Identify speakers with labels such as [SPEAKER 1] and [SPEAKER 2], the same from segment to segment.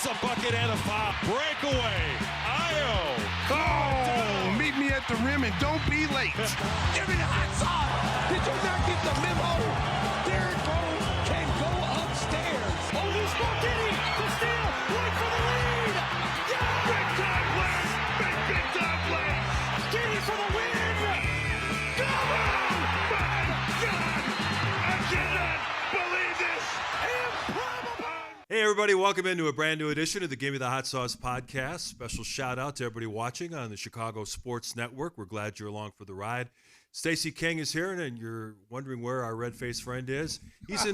[SPEAKER 1] Gets a bucket and a foul. Breakaway. Io.
[SPEAKER 2] Oh, meet me at the rim and don't be late.
[SPEAKER 3] Give me the hot sauce. Did you not get the memo? Derrick Rose can go upstairs.
[SPEAKER 1] Oh, loose ball. Gimme. The steal. Right for the lead. Yeah.
[SPEAKER 2] Big time play. Big time play.
[SPEAKER 1] Gimme for the win. Go!
[SPEAKER 2] My God. I cannot believe this.
[SPEAKER 1] Improbable.
[SPEAKER 4] Hey, everybody, welcome into a brand new edition of the Gimme the Hot Sauce podcast. Special shout out to everybody watching on the Chicago Sports Network. We're glad you're along for the ride. Stacey King is here, and you're wondering where our red-faced friend is. He's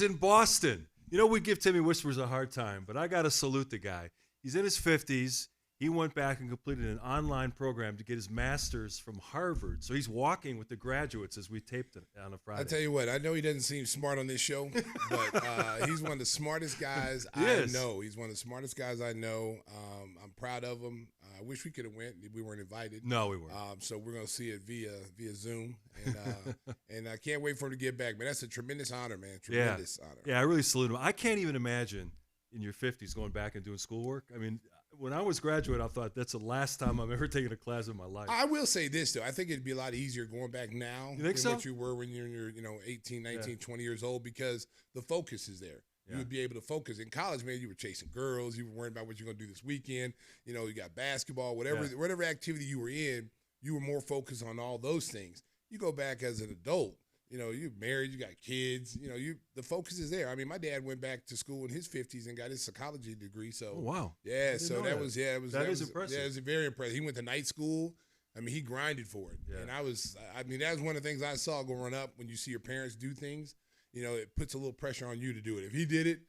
[SPEAKER 4] in Boston. You know, we give Timmy Whispers a hard time, but I got to salute the guy. He's in his 50s. He went back and completed an online program to get his master's from Harvard. So he's walking with the graduates as we taped it on a Friday.
[SPEAKER 5] I tell you what, I know he doesn't seem smart on this show, but he's one of the smartest guys I know. He's one of the smartest guys I know. I'm proud of him. I wish we could have went. We weren't invited.
[SPEAKER 4] No, we weren't.
[SPEAKER 5] So we're going to see it via Zoom. And I can't wait for him to get back. Man, that's a tremendous honor, man. Tremendous honor.
[SPEAKER 4] Yeah, I really salute him. I can't even imagine in your 50s going back and doing schoolwork. I mean, when I was graduate, I thought that's the last time I've ever taken a class in my life.
[SPEAKER 5] I will say this, though. I think it'd be a lot easier going back now
[SPEAKER 4] than
[SPEAKER 5] so? What you were when you're in your 18, 19, 20 years old, because the focus is there. You would be able to focus. In college, man, you were chasing girls. You were worrying about what you're going to do this weekend. You know, you got basketball, whatever activity you were in, you were more focused on all those things. You go back as an adult. You know, you're married, you got kids, you know, the focus is there. I mean, my dad went back to school in his 50s and got his psychology degree. So,
[SPEAKER 4] oh, wow.
[SPEAKER 5] Yeah, so that was impressive. Yeah, it was very impressive. He went to night school. I mean, he grinded for it. Yeah. And that was one of the things I saw growing up when you see your parents do things, you know, it puts a little pressure on you to do it. If he did it,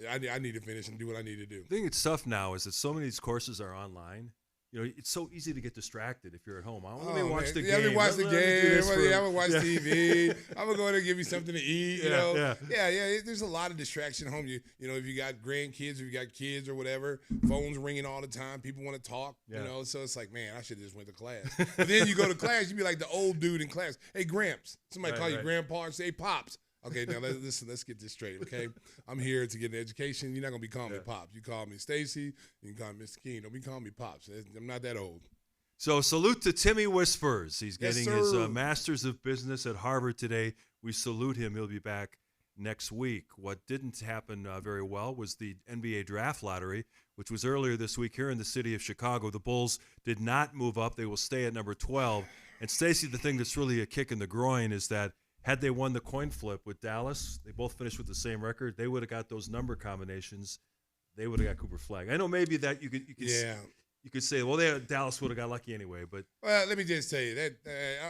[SPEAKER 5] I need to finish and do what I need to do.
[SPEAKER 4] The thing that's tough now is that so many of these courses are online. You know, it's so easy to get distracted if you're at home. I want to watch the game.
[SPEAKER 5] Let me watch the game. I'm going to watch TV. I'm going to go in and give me something to eat. You know? Yeah. There's a lot of distraction at home. You know, if you got grandkids, or you got kids or whatever, phones ringing all the time. People want to talk, you know. So it's like, man, I should have just went to class. But then you go to class, you be like the old dude in class. Hey, Gramps. Somebody call you Grandpa and say, hey, Pops. Okay, now let's get this straight, okay? I'm here to get an education. You're not going to be calling me Pops. You call me Stacey. You can call me Mr. King. Don't be calling me Pops. I'm not that old.
[SPEAKER 4] So salute to Timmy Whispers. He's getting his Master's of Business at Harvard today. We salute him. He'll be back next week. What didn't happen very well was the NBA draft lottery, which was earlier this week here in the city of Chicago. The Bulls did not move up. They will stay at number 12. And, Stacey, the thing that's really a kick in the groin is that had they won the coin flip with Dallas, they both finished with the same record, they would have got those number combinations. They would have got Cooper Flag. I know maybe that you could say, well, Dallas would have got lucky anyway. But
[SPEAKER 5] well, let me just tell you that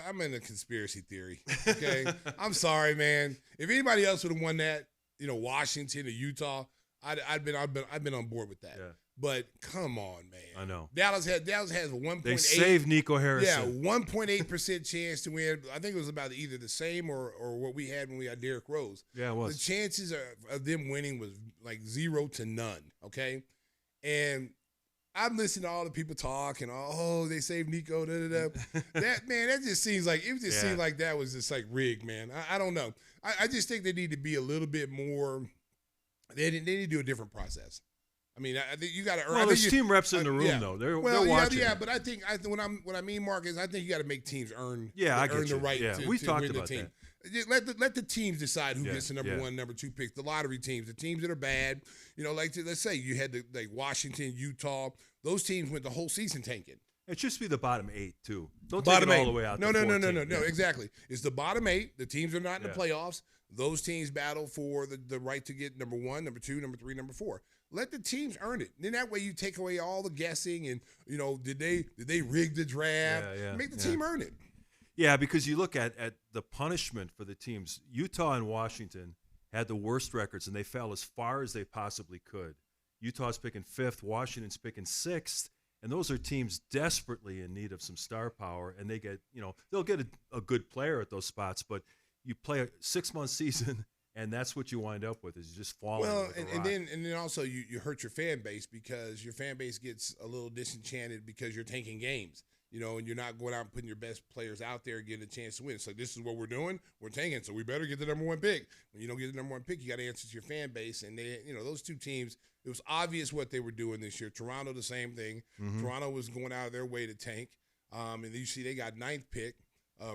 [SPEAKER 5] I'm in a conspiracy theory. Okay, I'm sorry, man. If anybody else would have won that, you know, Washington or Utah, I've been on board with that. Yeah. But come on, man.
[SPEAKER 4] I know.
[SPEAKER 5] Dallas has 1.8.
[SPEAKER 4] They saved Nico Harrison.
[SPEAKER 5] Yeah, 1.8% chance to win. I think it was about either the same or what we had when we had Derrick Rose.
[SPEAKER 4] Yeah, it was.
[SPEAKER 5] The chances of them winning was like 0 to none, okay? And I'm listening to all the people talk and, they saved Nico, that just seems like, seemed like that was just like rigged, man. I don't know. I just think they need to be a little bit more, they need to do a different process. I mean, I think you got to earn.
[SPEAKER 4] Well, there's team reps in the room, though. They're watching.
[SPEAKER 5] Yeah, but I think what I mean, Mark, is I think you got to make teams earn.
[SPEAKER 4] Yeah,
[SPEAKER 5] earn the right to
[SPEAKER 4] We've talked
[SPEAKER 5] win
[SPEAKER 4] about
[SPEAKER 5] the team.
[SPEAKER 4] that.
[SPEAKER 5] Let the teams decide who gets the number 1, number 2 pick. The lottery teams, the teams that are bad. You know, let's say you had like Washington, Utah. Those teams went the whole season tanking.
[SPEAKER 4] It should be the bottom 8 too. Don't take it all the way out.
[SPEAKER 5] No, exactly. It's the bottom 8. The teams are not in the playoffs. Those teams battle for the right to get number 1, number 2, number 3, number 4. Let the teams earn it. Then that way you take away all the guessing and, you know, did they rig the draft? Make the team earn it.
[SPEAKER 4] Yeah, because you look at the punishment for the teams. Utah and Washington had the worst records, and they fell as far as they possibly could. Utah's picking 5th, Washington's picking 6th, and those are teams desperately in need of some star power, and they get, you know, they'll get a good player at those spots, but you play a 6-month season, and that's what you wind up with, is you just falling.
[SPEAKER 5] Well, and then also you hurt your fan base, because your fan base gets a little disenchanted because you're tanking games, you know, and you're not going out and putting your best players out there and getting a chance to win. So this is what we're doing. We're tanking, so we better get the number 1 pick. When you don't get the number 1 pick, you got to answer to your fan base, and they, you know, those two teams It was obvious what they were doing this year. Toronto, the same thing.
[SPEAKER 4] Mm-hmm.
[SPEAKER 5] Toronto was going out of their way to tank. And you see they got 9th pick.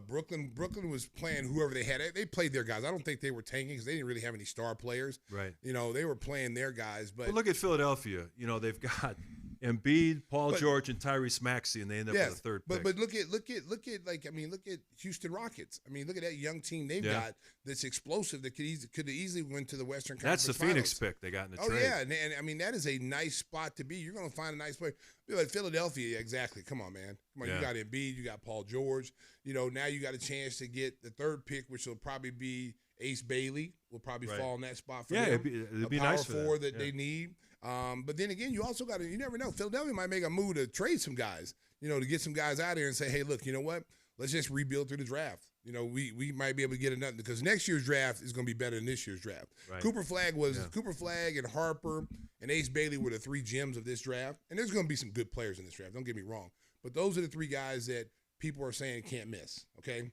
[SPEAKER 5] Brooklyn was playing whoever they had. They played their guys. I don't think they were tanking because they didn't really have any star players.
[SPEAKER 4] Right.
[SPEAKER 5] They were playing their guys. But
[SPEAKER 4] look at Philadelphia. They've got Embiid, Paul George, and Tyrese Maxey, and they end up with a 3rd pick.
[SPEAKER 5] But look at Houston Rockets. Look at that young team they've got that's explosive that could easily went to the Western Conference
[SPEAKER 4] That's the
[SPEAKER 5] Finals.
[SPEAKER 4] Phoenix pick they got in the trade.
[SPEAKER 5] Oh yeah, and that is a nice spot to be. You're going to find a nice player. Like Philadelphia, exactly. Come on, man. You got Embiid, you got Paul George. Now you got a chance to get the 3rd pick, which will probably be Ace Bailey. Will probably fall in that spot for them.
[SPEAKER 4] It'd be
[SPEAKER 5] a power
[SPEAKER 4] nice for
[SPEAKER 5] forward
[SPEAKER 4] them.
[SPEAKER 5] that they need. But then again, you also got to, you never know. Philadelphia might make a move to trade some guys, to get some guys out there and say, hey, look, you know what? Let's just rebuild through the draft. We might be able to get another because next year's draft is going to be better than this year's draft.
[SPEAKER 4] Right.
[SPEAKER 5] Cooper Flagg and Harper and Ace Bailey were the 3 gems of this draft. And there's going to be some good players in this draft. Don't get me wrong. But those are the 3 guys that people are saying can't miss. Okay.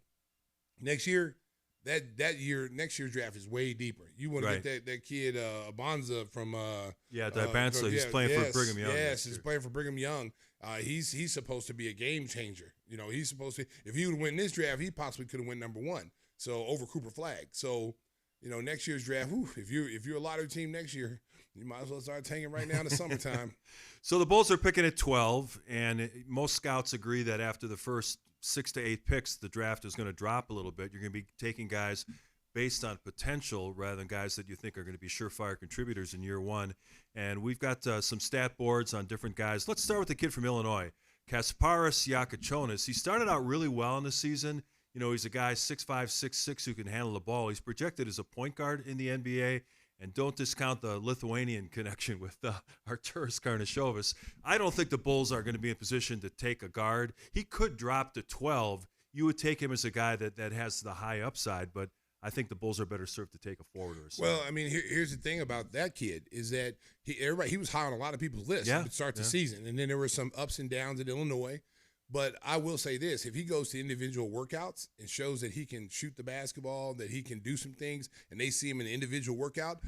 [SPEAKER 5] Next year, next year's draft is way deeper. You want to get that kid Abanza from
[SPEAKER 4] Dibanza. He's playing for Brigham Young.
[SPEAKER 5] Yes, he's playing for Brigham Young. He's supposed to be a game changer. He's supposed to. If he would win this draft, he possibly could have won number 1. So over Cooper Flagg. So next year's draft. If you're a lottery team next year, you might as well start tanking right now in the summertime.
[SPEAKER 4] So the Bulls are picking at 12, and most scouts agree that after the first 6 to 8 picks, the draft is going to drop a little bit. You're going to be taking guys based on potential rather than guys that you think are going to be surefire contributors in year 1. And we've got some stat boards on different guys. Let's start with the kid from Illinois, Casparis Yakonis. He started out really well in the season. He's a guy 6'5", 6'6", who can handle the ball. He's projected as a point guard in the NBA. And don't discount the Lithuanian connection with Arturas Karnisovas. I don't think the Bulls are going to be in position to take a guard. He could drop to 12. You would take him as a guy that has the high upside, but I think the Bulls are better served to take a forward or something.
[SPEAKER 5] Well, here's the thing about that kid is that he was high on a lot of people's lists to start the season. And then there were some ups and downs at Illinois. But I will say this, if he goes to individual workouts and shows that he can shoot the basketball, that he can do some things, and they see him in an individual workout,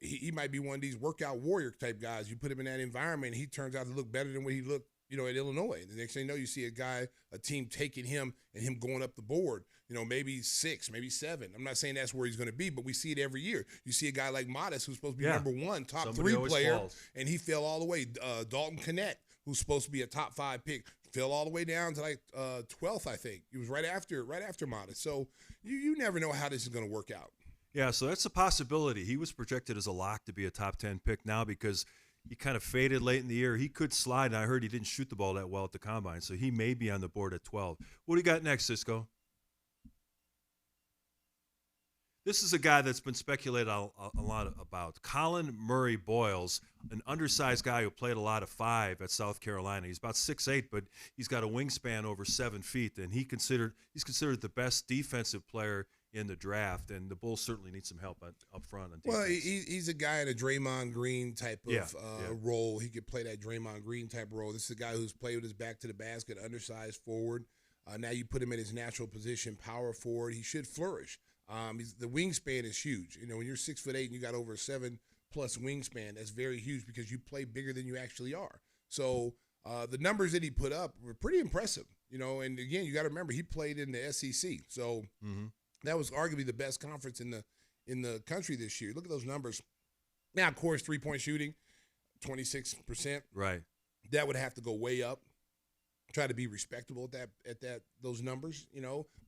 [SPEAKER 5] he might be one of these workout warrior type guys. You put him in that environment, and he turns out to look better than what he looked, at Illinois. The next thing you know, you see a team taking him and him going up the board, maybe 6, maybe 7. I'm not saying that's where he's going to be, but we see it every year. You see a guy like Modest, who's supposed to be number 1, top
[SPEAKER 4] Somebody
[SPEAKER 5] 3 player,
[SPEAKER 4] falls.
[SPEAKER 5] and he fell all the way. Dalton Connect, who's supposed to be a top 5 pick, fell all the way down to 12th, I think. It was right after Modest. So you never know how this is going to work out.
[SPEAKER 4] Yeah, so that's a possibility. He was projected as a lock to be a top 10 pick now because he kind of faded late in the year. He could slide, and I heard he didn't shoot the ball that well at the combine, so he may be on the board at 12. What do you got next, Cisco? This is a guy that's been speculated a lot about. Colin Murray Boyles, an undersized guy who played a lot of 5 at South Carolina. He's about 6'8", but he's got a wingspan over 7 feet, and he's considered the best defensive player in the draft, and the Bulls certainly need some help up front on defense.
[SPEAKER 5] Well, he's a guy in a Draymond Green type of role. He could play that Draymond Green type role. This is a guy who's played with his back to the basket, undersized forward. Now you put him in his natural position, power forward. He should flourish. The wingspan is huge. When you're 6'8" and you got over a 7+ wingspan, that's very huge because you play bigger than you actually are. So the numbers that he put up were pretty impressive. And again, you got to remember he played in the SEC, so that was arguably the best conference in the country this year. Look at those numbers. Now, of course, 3-point shooting, 26%.
[SPEAKER 4] Right.
[SPEAKER 5] That would have to go way up. Try to be respectable at those numbers,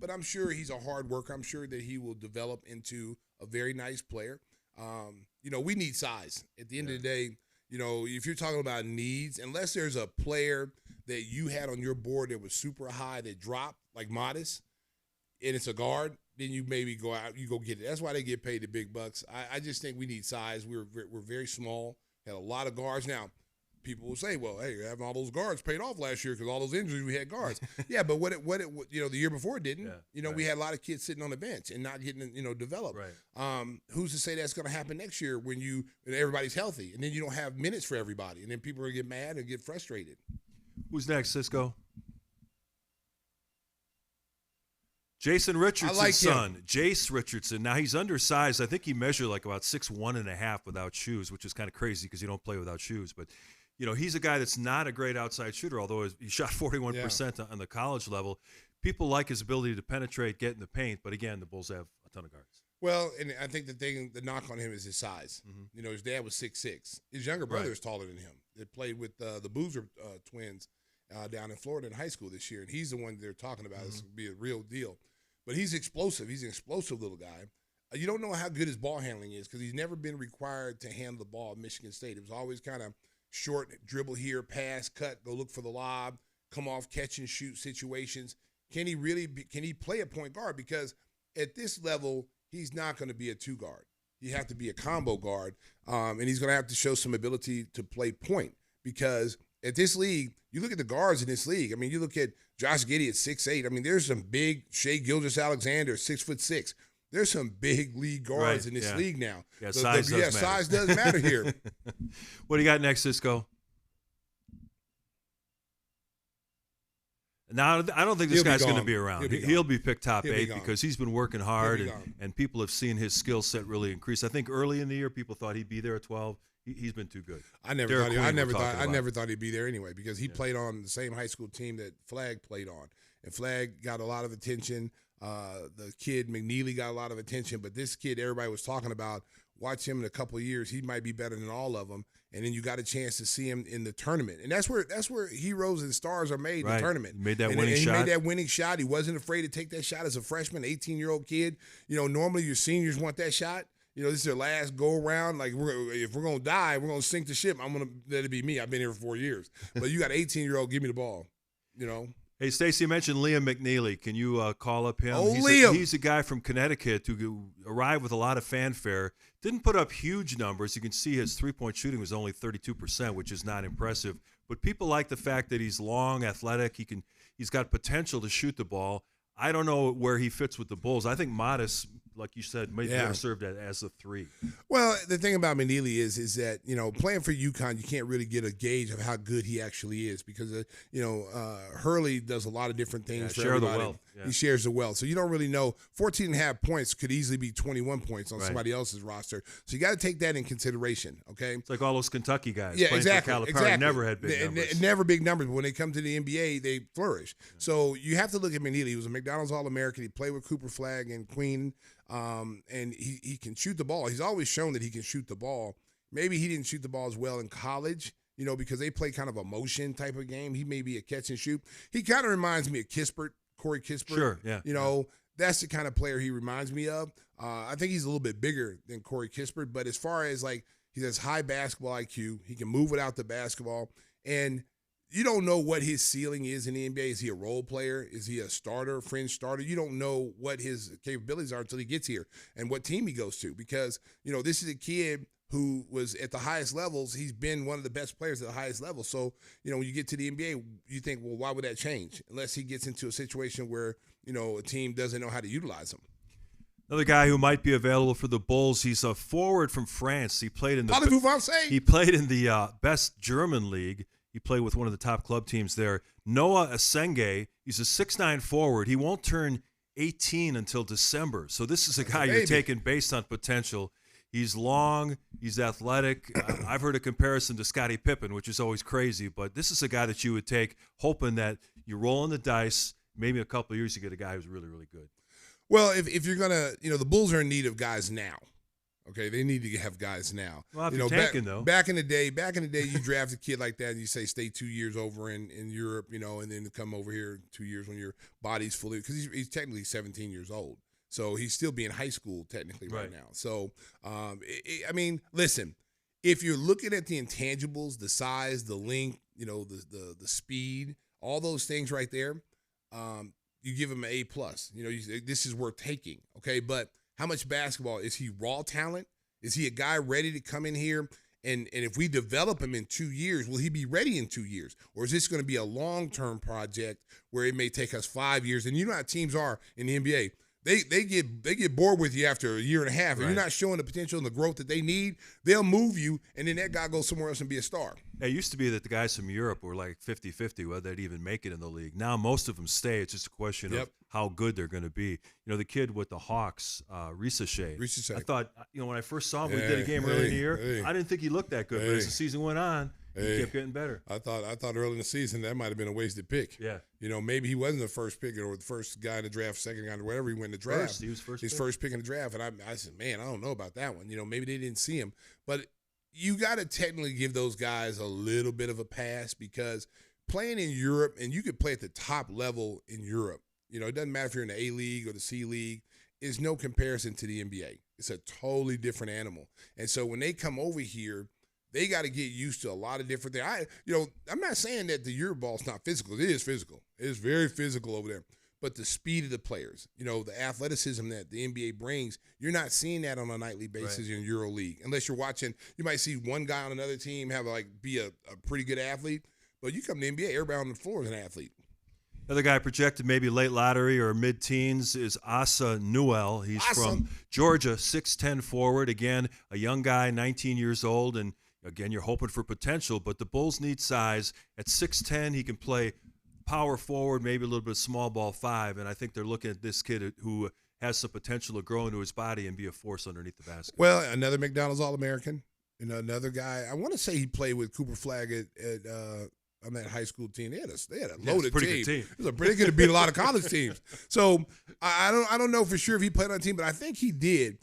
[SPEAKER 5] But I'm sure he's a hard worker. I'm sure that he will develop into a very nice player. We need size. At the end of the day, if you're talking about needs, unless there's a player that you had on your board that was super high that dropped, like Modest, and it's a guard, then you maybe go out, you go get it. That's why they get paid the big bucks. I just think we need size. We're very small. Had a lot of guards. Now, people will say, well, hey, having all those guards paid off last year because all those injuries we had guards. Yeah, but what the year before it didn't. We had a lot of kids sitting on the bench and not getting developed.
[SPEAKER 4] Right.
[SPEAKER 5] Who's to say that's going to happen next year when everybody's healthy and then you don't have minutes for everybody and then people are going to get mad and get frustrated.
[SPEAKER 4] Who's next, Cisco? Jason Richardson's
[SPEAKER 5] like
[SPEAKER 4] son, Jace Richardson. Now, he's undersized. I think he measured like about 6'1.5" without shoes, which is kind of crazy because you don't play without shoes. But, he's a guy that's not a great outside shooter, although he shot 41% on the college level. People like his ability to penetrate, get in the paint. But, again, the Bulls have a ton of guards.
[SPEAKER 5] Well, and I think the knock on him is his size. Mm-hmm. His dad was 6'6". His younger brother is taller than him. They played with the Boozer twins down in Florida in high school this year, and he's the one they're talking about. It's going to be a real deal. But he's explosive. He's an explosive little guy. You don't know how good his ball handling is because he's never been required to handle the ball at Michigan State. It was always kind of short, dribble here, pass, cut, go look for the lob, come off, catch and shoot situations. Can he play a point guard? Because at this level, he's not going to be a two guard. You have to be a combo guard, and he's going to have to show some ability to play point because at this league, you look at the guards in this league. I mean, you look at Josh Giddey at 6'8". I mean, there's some big Shai Gilgeous-Alexander, 6'6". There's some big league guards in this league now.
[SPEAKER 4] Yeah, size
[SPEAKER 5] does matter here.
[SPEAKER 4] What do you got next, Cisco? Now, I don't think this guy's going to be around. He'll be picked top 8 because he's been working hard, and people have seen his skill set really increase. I think early in the year, people thought he'd be there at 12. He's been too good.
[SPEAKER 5] I never thought he'd be there anyway because he played on the same high school team that Flagg played on, and Flagg got a lot of attention. The kid McNeely got a lot of attention, but this kid everybody was talking about. Watch him in a couple of years; he might be better than all of them. And then you got a chance to see him in the tournament, and that's where heroes and stars are made. In the tournament.
[SPEAKER 4] He made that winning shot.
[SPEAKER 5] He made that winning shot. He wasn't afraid to take that shot as a freshman, 18-year-old kid. Normally your seniors want that shot. This is their last go around. Like if we're gonna die, we're gonna sink the ship. I'm gonna let it be me. I've been here for 4 years. But you got 18-year-old, give me the ball.
[SPEAKER 4] Hey, Stacey, you mentioned Liam McNeely. Can you call up him?
[SPEAKER 5] Liam.
[SPEAKER 4] He's a guy from Connecticut who arrived with a lot of fanfare. Didn't put up huge numbers. You can see his three-point shooting was only 32%, which is not impressive. But people like the fact that he's long, athletic. He's got potential to shoot the ball. I don't know where he fits with the Bulls. I think Modest, like you said, may have served as a 3.
[SPEAKER 5] Well, the thing about McNeely is that, playing for UConn, you can't really get a gauge of how good he actually is because, Hurley does a lot of different things for everybody. The wealth. Yeah. He shares the wealth. So you don't really know. 14.5 points could easily be 21 points on somebody else's roster. So you got to take that in consideration, okay?
[SPEAKER 4] It's like all those Kentucky guys
[SPEAKER 5] playing
[SPEAKER 4] for Calipari never had big numbers.
[SPEAKER 5] Never big numbers, but when they come to the NBA, they flourish. Yeah. So you have to look at McNeely. He was a McDonald's All-American. He played with Cooper Flagg and Queen. And he can shoot the ball. He's always shown that he can shoot the ball. Maybe he didn't shoot the ball as well in college, because they play kind of a motion type of game. He may be a catch and shoot. He kind of reminds me of Corey Kispert.
[SPEAKER 4] Sure, yeah.
[SPEAKER 5] That's the kind of player he reminds me of. I think he's a little bit bigger than Corey Kispert, but as far as he has high basketball IQ, he can move without the basketball, and you don't know what his ceiling is in the NBA. Is he a role player? Is he a starter, fringe starter? You don't know what his capabilities are until he gets here and what team he goes to because, this is a kid who was at the highest levels. He's been one of the best players at the highest level. So, when you get to the NBA, you think, well, why would that change? Unless he gets into a situation where, a team doesn't know how to utilize him.
[SPEAKER 4] Another guy who might be available for the Bulls. He's a forward from France. He played in the best German league. He played with one of the top club teams there. Noah Asenge, he's a 6'9" forward. He won't turn 18 until December. So this is a guy you're taking based on potential. He's long. He's athletic. I've heard a comparison to Scottie Pippen, which is always crazy. But this is a guy that you would take, hoping that you're rolling the dice. Maybe in a couple of years you get a guy who's really, really good.
[SPEAKER 5] Well, if you're going to, the Bulls are in need of guys now. Okay, they need to have guys now.
[SPEAKER 4] Well, if you're tanking, though.
[SPEAKER 5] Back in the day, you draft a kid like that and you say stay 2 years over in Europe, and then come over here 2 years when your body's fully – because he's technically 17 years old. So he's still being high school technically right now. So, listen, if you're looking at the intangibles, the size, the length, the speed, all those things right there, you give him an A+. This is worth taking, okay? But – how much basketball? Is he raw talent? Is he a guy ready to come in here? And if we develop him in 2 years, will he be ready in 2 years? Or is this going to be a long-term project where it may take us 5 years? And you know how teams are in the NBA. They get bored with you after a year and a half. If you're not showing the potential and the growth that they need, they'll move you, and then that guy goes somewhere else and be a star.
[SPEAKER 4] It used to be that the guys from Europe were like 50-50 whether they'd even make it in the league. Now most of them stay. It's just a question of how good they're going to be. The kid with the Hawks, Recinos. I thought, when I first saw him, we did a game early in the year. I didn't think he looked that good, but as the season went on, he kept getting better.
[SPEAKER 5] I thought early in the season that might have been a wasted pick.
[SPEAKER 4] Yeah.
[SPEAKER 5] Maybe he wasn't the first pick or the first guy in the draft, second guy, or whatever he went in the draft.
[SPEAKER 4] He was first.
[SPEAKER 5] His first pick in the draft, and I said, man, I don't know about that one. Maybe they didn't see him, but you got to technically give those guys a little bit of a pass because playing in Europe, and you could play at the top level in Europe. It doesn't matter if you're in the A League or the C League. Is no comparison to the NBA. It's a totally different animal. And so when they come over here, they got to get used to a lot of different things. I'm not saying that the Euro ball's not physical. It is physical. It is very physical over there. But the speed of the players, the athleticism that the NBA brings, you're not seeing that on a nightly basis in Euro League. Unless you're watching, you might see one guy on another team be a pretty good athlete. But you come to the NBA, everybody on the floor is an athlete.
[SPEAKER 4] Another guy projected maybe late lottery or mid-teens is Assa Newell. He's from Georgia, 6'10" forward. Again, a young guy, 19 years old. And, again, you're hoping for potential, but the Bulls need size. At 6'10", he can play power forward, maybe a little bit of small ball 5, and I think they're looking at this kid who has some potential to grow into his body and be a force underneath the basket.
[SPEAKER 5] Well, another McDonald's All-American, another guy. I want to say he played with Cooper Flagg on that high school team. They had a loaded
[SPEAKER 4] team.
[SPEAKER 5] It was a pretty good to beat a lot of college teams. So I don't know for sure if he played on a team, but I think he did.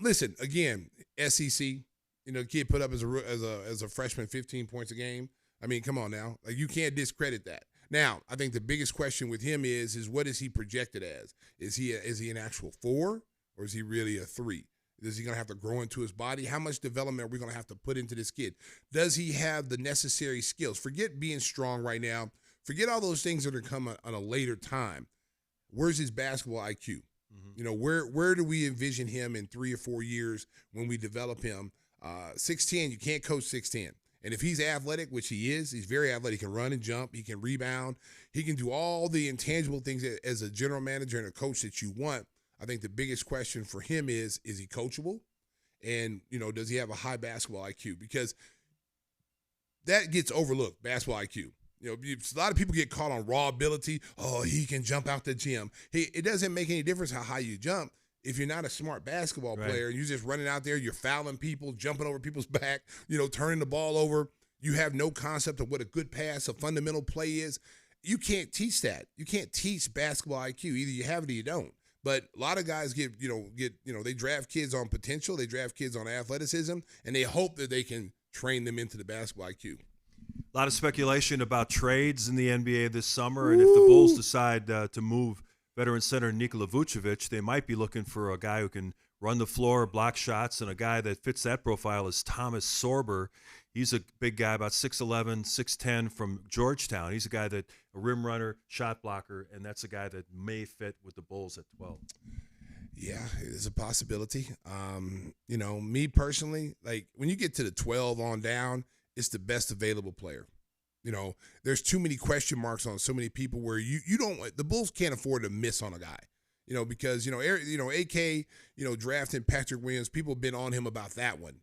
[SPEAKER 5] Listen, again, SEC. The kid put up as a freshman 15 points a game. I mean, come on now, you can't discredit that. Now, I think the biggest question with him is what is he projected as? Is he an actual 4 or is he really a 3? Is he going to have to grow into his body? How much development are we going to have to put into this kid? Does he have the necessary skills? Forget being strong right now. Forget all those things that are coming on a later time. Where's his basketball IQ? Mm-hmm. Where do we envision him in 3 or 4 years when we develop him? 6'10", you can't coach 6'10". And if he's athletic, which he is, he's very athletic. He can run and jump. He can rebound. He can do all the intangible things that, as a general manager and a coach that you want. I think the biggest question for him is he coachable? And, does he have a high basketball IQ? Because that gets overlooked, basketball IQ. A lot of people get caught on raw ability. Oh, he can jump out the gym. It doesn't make any difference how high you jump. If you're not a smart basketball player, and you're just running out there, you're fouling people, jumping over people's back, turning the ball over, you have no concept of what a good pass, a fundamental play is. You can't teach that. You can't teach basketball IQ. Either you have it or you don't. But a lot of guys they draft kids on potential, they draft kids on athleticism, and they hope that they can train them into the basketball IQ.
[SPEAKER 4] A lot of speculation about trades in the NBA this summer, and if the Bulls decide to move veteran center Nikola Vucevic, they might be looking for a guy who can run the floor, block shots, and a guy that fits that profile is Thomas Sorber. He's a big guy, about 6'11", 6'10", from Georgetown. He's a guy a rim runner, shot blocker, and that's a guy that may fit with the Bulls at 12.
[SPEAKER 5] Yeah, it's a possibility. Me personally, when you get to the 12 on down, it's the best available player. There's too many question marks on so many people where you don't. The Bulls can't afford to miss on a guy. Because AK, drafting Patrick Williams, people have been on him about that one.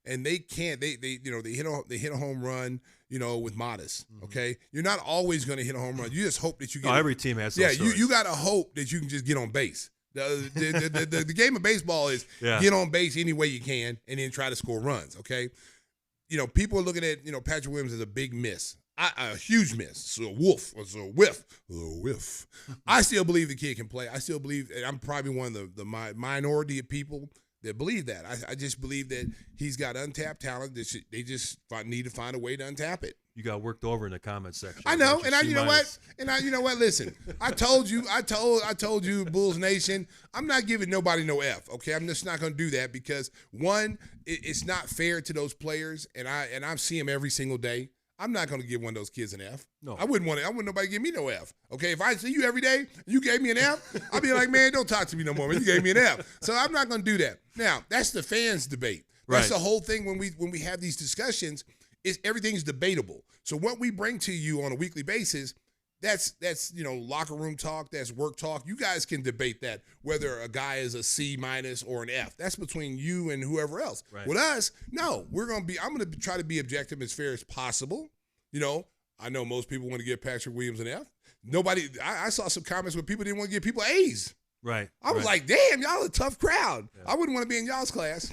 [SPEAKER 5] And they can't. They hit a home run. With Modest. Okay, you're not always going to hit a home run. You just hope that you get.
[SPEAKER 4] Every team has. Those
[SPEAKER 5] you got to hope that you can just get on base. The game of baseball is get on base any way you can and then try to score runs. Okay. People are looking at, Patrick Williams as a big miss, a huge miss. So a whiff. I still believe the kid can play. I still believe, and I'm probably one of the minority of people that believe that. I just believe that he's got untapped talent. They just need to find a way to untap it.
[SPEAKER 4] You got worked over in the comment section.
[SPEAKER 5] I know, and you know what? Listen, I told you, Bulls Nation, I'm not giving nobody no F. Okay, I'm just not going to do that because one, it's not fair to those players, and I see them every single day. I'm not going to give one of those kids an F. No, I wouldn't nobody give me no F. Okay, if I see you every day, you gave me an F, I'll be like, man, don't talk to me no more, man. You gave me an F. So I'm not going to do that. Now, that's the fans' debate. That's the whole thing when we have these discussions. Everything's debatable. So what we bring to you on a weekly basis, that's locker room talk. That's work talk. You guys can debate that, whether a guy is a C- or an F. That's between you and whoever else.
[SPEAKER 4] Right.
[SPEAKER 5] With us, no, I'm going to try to be objective as fair as possible. I know most people want to give Patrick Williams an F. I saw some comments where people didn't want to give people A's.
[SPEAKER 4] Right.
[SPEAKER 5] I was like, damn, y'all a tough crowd. Yeah. I wouldn't want to be in y'all's class.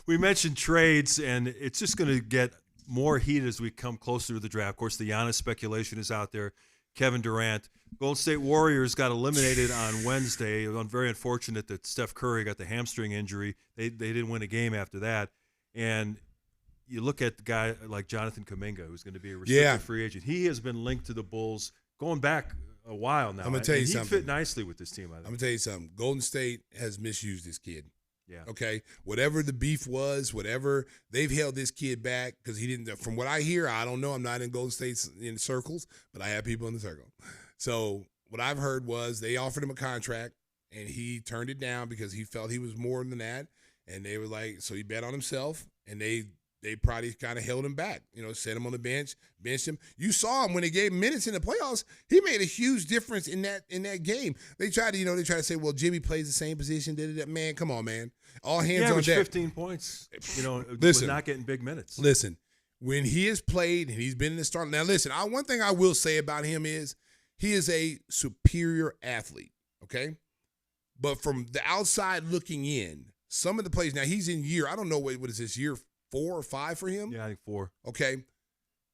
[SPEAKER 4] We mentioned trades, and it's just going to get more heat as we come closer to the draft. Of course, the Giannis speculation is out there. Kevin Durant. Golden State Warriors got eliminated on Wednesday. It was very unfortunate that Steph Curry got the hamstring injury. They didn't win a game after that. And you look at the guy like Jonathan Kuminga, who's going to be a restricted free agent. He has been linked to the Bulls going back a while now.
[SPEAKER 5] I'm going to tell you something.
[SPEAKER 4] He fit nicely with this team, I think.
[SPEAKER 5] I'm going to tell you something. Golden State has misused this kid.
[SPEAKER 4] Yeah.
[SPEAKER 5] Okay. Whatever the beef was, whatever, they've held this kid back because he didn't. From what I hear, I don't know. I'm not in Golden State in circles, but I have people in the circle. So what I've heard was they offered him a contract and he turned it down because he felt he was more than that. And they were like, so he bet on himself, and they probably kind of held him back, set him on the bench, benched him. You saw him when they gave him minutes in the playoffs. He made a huge difference in that game. They tried to say, well, Jimmy plays the same position. Man, come on, man. All hands on deck.
[SPEAKER 4] 15 points.
[SPEAKER 5] Listen,
[SPEAKER 4] was not getting big minutes.
[SPEAKER 5] Listen, when he has played and he's been in the start. Now, listen, one thing I will say about him is he is a superior athlete, okay? But from the outside looking in, some of the plays, now he's in I don't know, what is this, year 4 or 5 for him?
[SPEAKER 4] Yeah, I think 4.
[SPEAKER 5] Okay.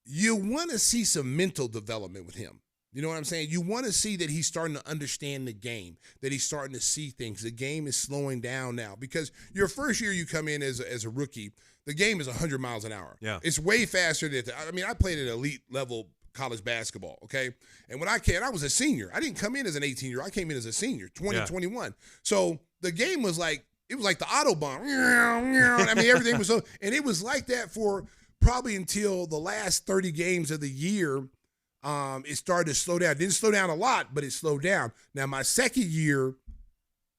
[SPEAKER 5] You want to see some mental development with him. You know what I'm saying? You want to see that he's starting to understand the game, that he's starting to see things. The game is slowing down now because your first year you come in as a rookie, the game is 100 miles an hour.
[SPEAKER 4] Yeah.
[SPEAKER 5] It's way faster than I played at elite level college basketball, okay? And when I was a senior. I didn't come in as an 18-year-old. I came in as a senior, 21. So the game was like, it was like the Autobahn. Everything was so, and it was like that for probably until the last 30 games of the year. It started to slow down. It didn't slow down a lot, but it slowed down. Now, my second year,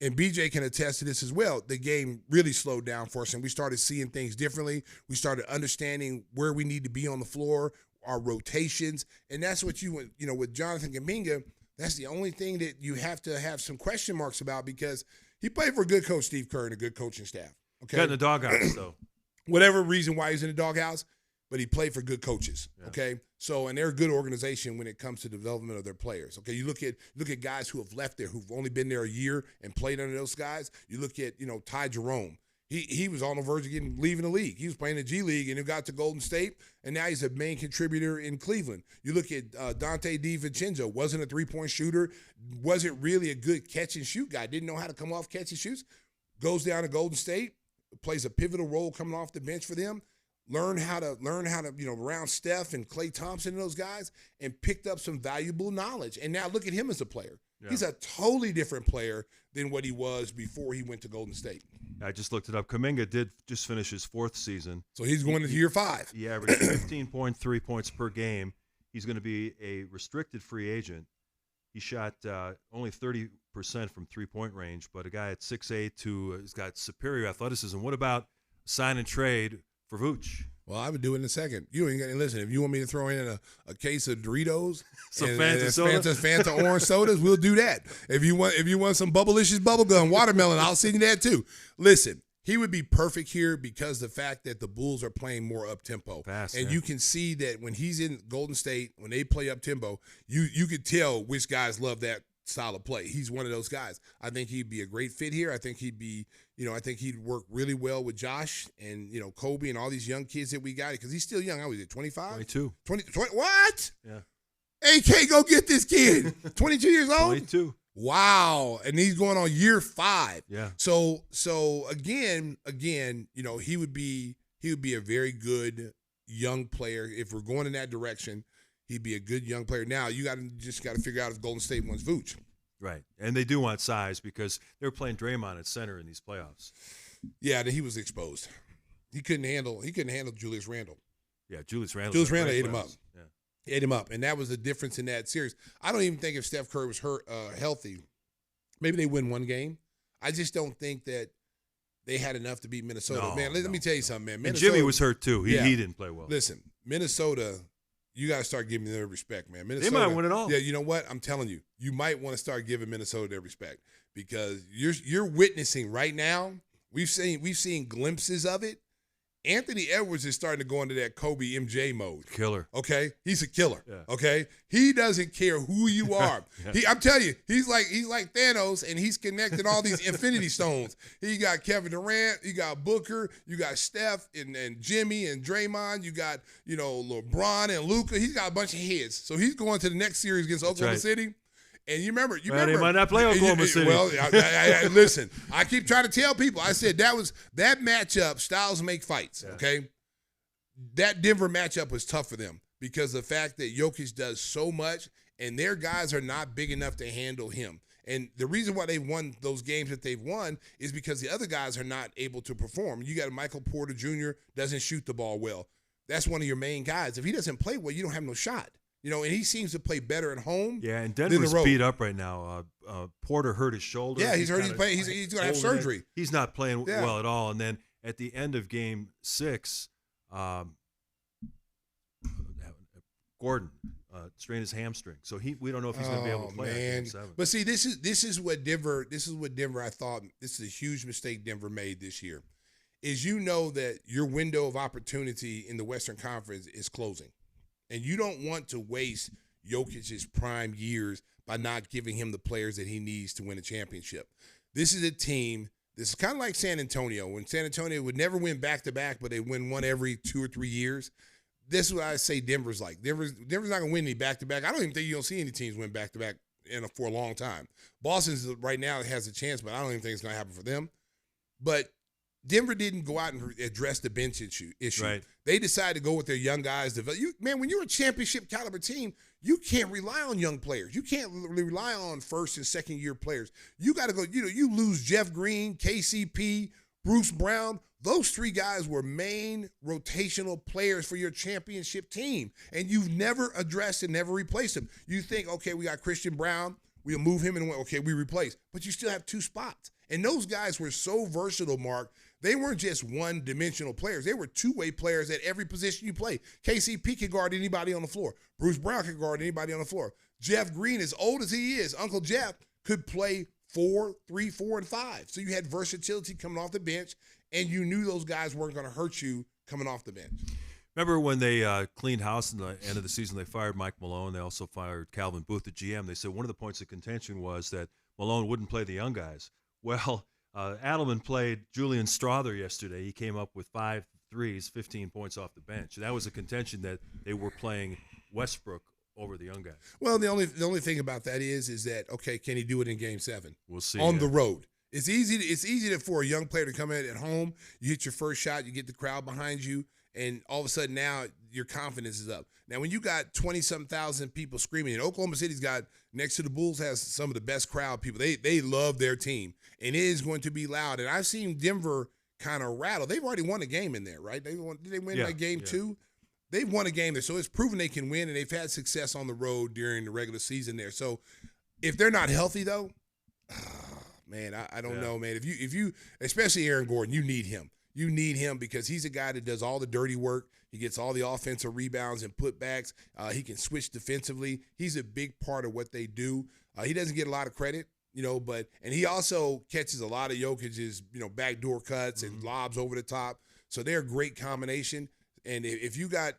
[SPEAKER 5] and BJ can attest to this as well, the game really slowed down for us, and we started seeing things differently. We started understanding where we need to be on the floor, our rotations, and that's what with Jonathan Kuminga, that's the only thing that you have to have some question marks about because he played for a good coach, Steve Kerr, and a good coaching staff. Okay,
[SPEAKER 4] got in the doghouse though.
[SPEAKER 5] Whatever reason why he's in the doghouse, but he played for good coaches. Yeah. Okay, so and they're a good organization when it comes to development of their players. Okay, you look at guys who have left there, who've only been there a year and played under those guys. You look at Ty Jerome. He was on the verge of leaving the league. He was playing the G League and he got to Golden State, and now he's a main contributor in Cleveland. You look at Dante DiVincenzo, wasn't a three-point shooter, wasn't really a good catch-and-shoot guy, didn't know how to come off catch-and-shoots, goes down to Golden State, plays a pivotal role coming off the bench for them, learn how to around Steph and Klay Thompson and those guys, and picked up some valuable knowledge. And now look at him as a player. Yeah. He's a totally different player than what he was before he went to Golden State.
[SPEAKER 4] I just looked it up. Kuminga did just finish his 4th season.
[SPEAKER 5] So he's going into year 5.
[SPEAKER 4] He averaged 15.3 points per game. He's going to be a restricted free agent. He shot only 30% from three-point range, but a guy at 6'8" who has got superior athleticism. What about sign and trade for Vooch?
[SPEAKER 5] Well, I would do it in a second. You ain't gonna listen. If you want me to throw in a case of Doritos,
[SPEAKER 4] some Fanta
[SPEAKER 5] orange sodas, we'll do that. If you want some Bubblicious bubblegum watermelon, I'll send you that too. Listen, he would be perfect here because the fact that the Bulls are playing more up tempo, and you can see that when he's in Golden State, when they play up tempo, you could tell which guys love that style of play. He's one of those guys. I think he'd be a great fit here. I think he'd be, I think he'd work really well with Josh and, Kobe and all these young kids that we got because he's still young. How is it, 25?
[SPEAKER 4] 22.
[SPEAKER 5] 20, what?
[SPEAKER 4] Yeah.
[SPEAKER 5] AK, go get this kid. 22 years old?
[SPEAKER 4] 22.
[SPEAKER 5] Wow. And he's going on year 5.
[SPEAKER 4] Yeah.
[SPEAKER 5] So again, he would be a very good young player. If we're going in that direction, he'd be a good young player. Now, you just got to figure out if Golden State wants Vooch.
[SPEAKER 4] Right. And they do want size because they're playing Draymond at center in these playoffs.
[SPEAKER 5] Yeah, he was exposed. He couldn't handle Julius Randle.
[SPEAKER 4] Yeah, Julius Randle
[SPEAKER 5] ate him up. Yeah. He ate him up, and that was the difference in that series. I don't even think if Steph Curry was healthy, maybe they win one game. I just don't think that they had enough to beat Minnesota. Let me tell you something, man.
[SPEAKER 4] Minnesota, and Jimmy was hurt too. He didn't play well.
[SPEAKER 5] Listen, Minnesota, you got to start giving them their respect, man.
[SPEAKER 4] Minnesota, they might win it all.
[SPEAKER 5] Yeah, you know what? I'm telling you, you might want to start giving Minnesota their respect because you're witnessing right now. We've seen glimpses of it. Anthony Edwards is starting to go into that Kobe MJ mode.
[SPEAKER 4] Killer.
[SPEAKER 5] Okay? He's a killer.
[SPEAKER 4] Yeah.
[SPEAKER 5] Okay? He doesn't care who you are.
[SPEAKER 4] Yeah.
[SPEAKER 5] I'm telling you, he's like Thanos, and he's connecting all these Infinity Stones. He got Kevin Durant, you got Booker, you got Steph and Jimmy and Draymond, you got, LeBron and Luka. He's got a bunch of heads. So he's going to the next series against Oklahoma City. And you remember,
[SPEAKER 4] he might not play Oklahoma City.
[SPEAKER 5] Well, I listen, I keep trying to tell people. I said that matchup. Styles make fights. Yeah. Okay, that Denver matchup was tough for them because the fact that Jokic does so much, and their guys are not big enough to handle him. And the reason why they won those games that they've won is because the other guys are not able to perform. You got Michael Porter Jr. doesn't shoot the ball well. That's one of your main guys. If he doesn't play well, you don't have no shot. And he seems to play better at home.
[SPEAKER 4] Yeah, and Denver's beat up right now. Porter hurt his shoulder.
[SPEAKER 5] Yeah, he's hurt. He's going to have surgery.
[SPEAKER 4] He's not playing well at all. And then at the end of Game 6, Gordon strained his hamstring, so we don't know if he's going to be able to play. Game 7.
[SPEAKER 5] But see, this is what Denver. I thought this is a huge mistake Denver made this year. Is that your window of opportunity in the Western Conference is closing. And you don't want to waste Jokic's prime years by not giving him the players that he needs to win a championship. This is a team, this is kind of like San Antonio. When San Antonio would never win back-to-back, but they win one every 2 or 3 years. This is what I say Denver's like. Denver's not going to win any back-to-back. I don't even think you'll see any teams win back-to-back for a long time. Boston's right now has a chance, but I don't even think it's going to happen for them. But Denver didn't go out and address the bench issue.
[SPEAKER 4] Right.
[SPEAKER 5] They decided to go with their young guys. When you're a championship caliber team, you can't rely on young players. You can't rely on first and second year players. You got to go. You lose Jeff Green, KCP, Bruce Brown. Those 3 guys were main rotational players for your championship team, and you've never addressed and never replaced them. You think, okay, we got Christian Brown. We'll move him and okay, we replace. But you still have 2 spots. And those guys were so versatile, Mark. They weren't just one-dimensional players. They were two-way players at every position you play. KCP could guard anybody on the floor. Bruce Brown could guard anybody on the floor. Jeff Green, as old as he is, Uncle Jeff, could play 4, 3, 4, and 5. So you had versatility coming off the bench, and you knew those guys weren't going to hurt you coming off the bench.
[SPEAKER 4] Remember when they cleaned house in the end of the season, they fired Mike Malone. They also fired Calvin Booth, the GM. They said one of the points of contention was that Malone wouldn't play the young guys. Well, Adelman played Julian Strother yesterday. He came up with 5 threes, 15 points off the bench. And that was a contention that they were playing Westbrook over the young guys.
[SPEAKER 5] Well, the only thing about that is that, okay, can he do it in Game 7?
[SPEAKER 4] We'll see.
[SPEAKER 5] On the road. It's easy for a young player to come in at home. You hit your first shot, you get the crowd behind you, and all of a sudden now your confidence is up. Now, when you got 20-something thousand people screaming, and Oklahoma City's got, next to the Bulls, has some of the best crowd people. They love their team, and it is going to be loud. And I've seen Denver kind of rattle. They've already won a game in there, right? Did they win that game too? They've won a game there, so it's proven they can win, and they've had success on the road during the regular season there. So if they're not healthy, though, man, I don't know, man. If you, especially Aaron Gordon, you need him. You need him because he's a guy that does all the dirty work. He gets all the offensive rebounds and putbacks. He can switch defensively. He's a big part of what they do. He doesn't get a lot of credit, and he also catches a lot of Jokic's, backdoor cuts and lobs over the top. So they're a great combination. And if you got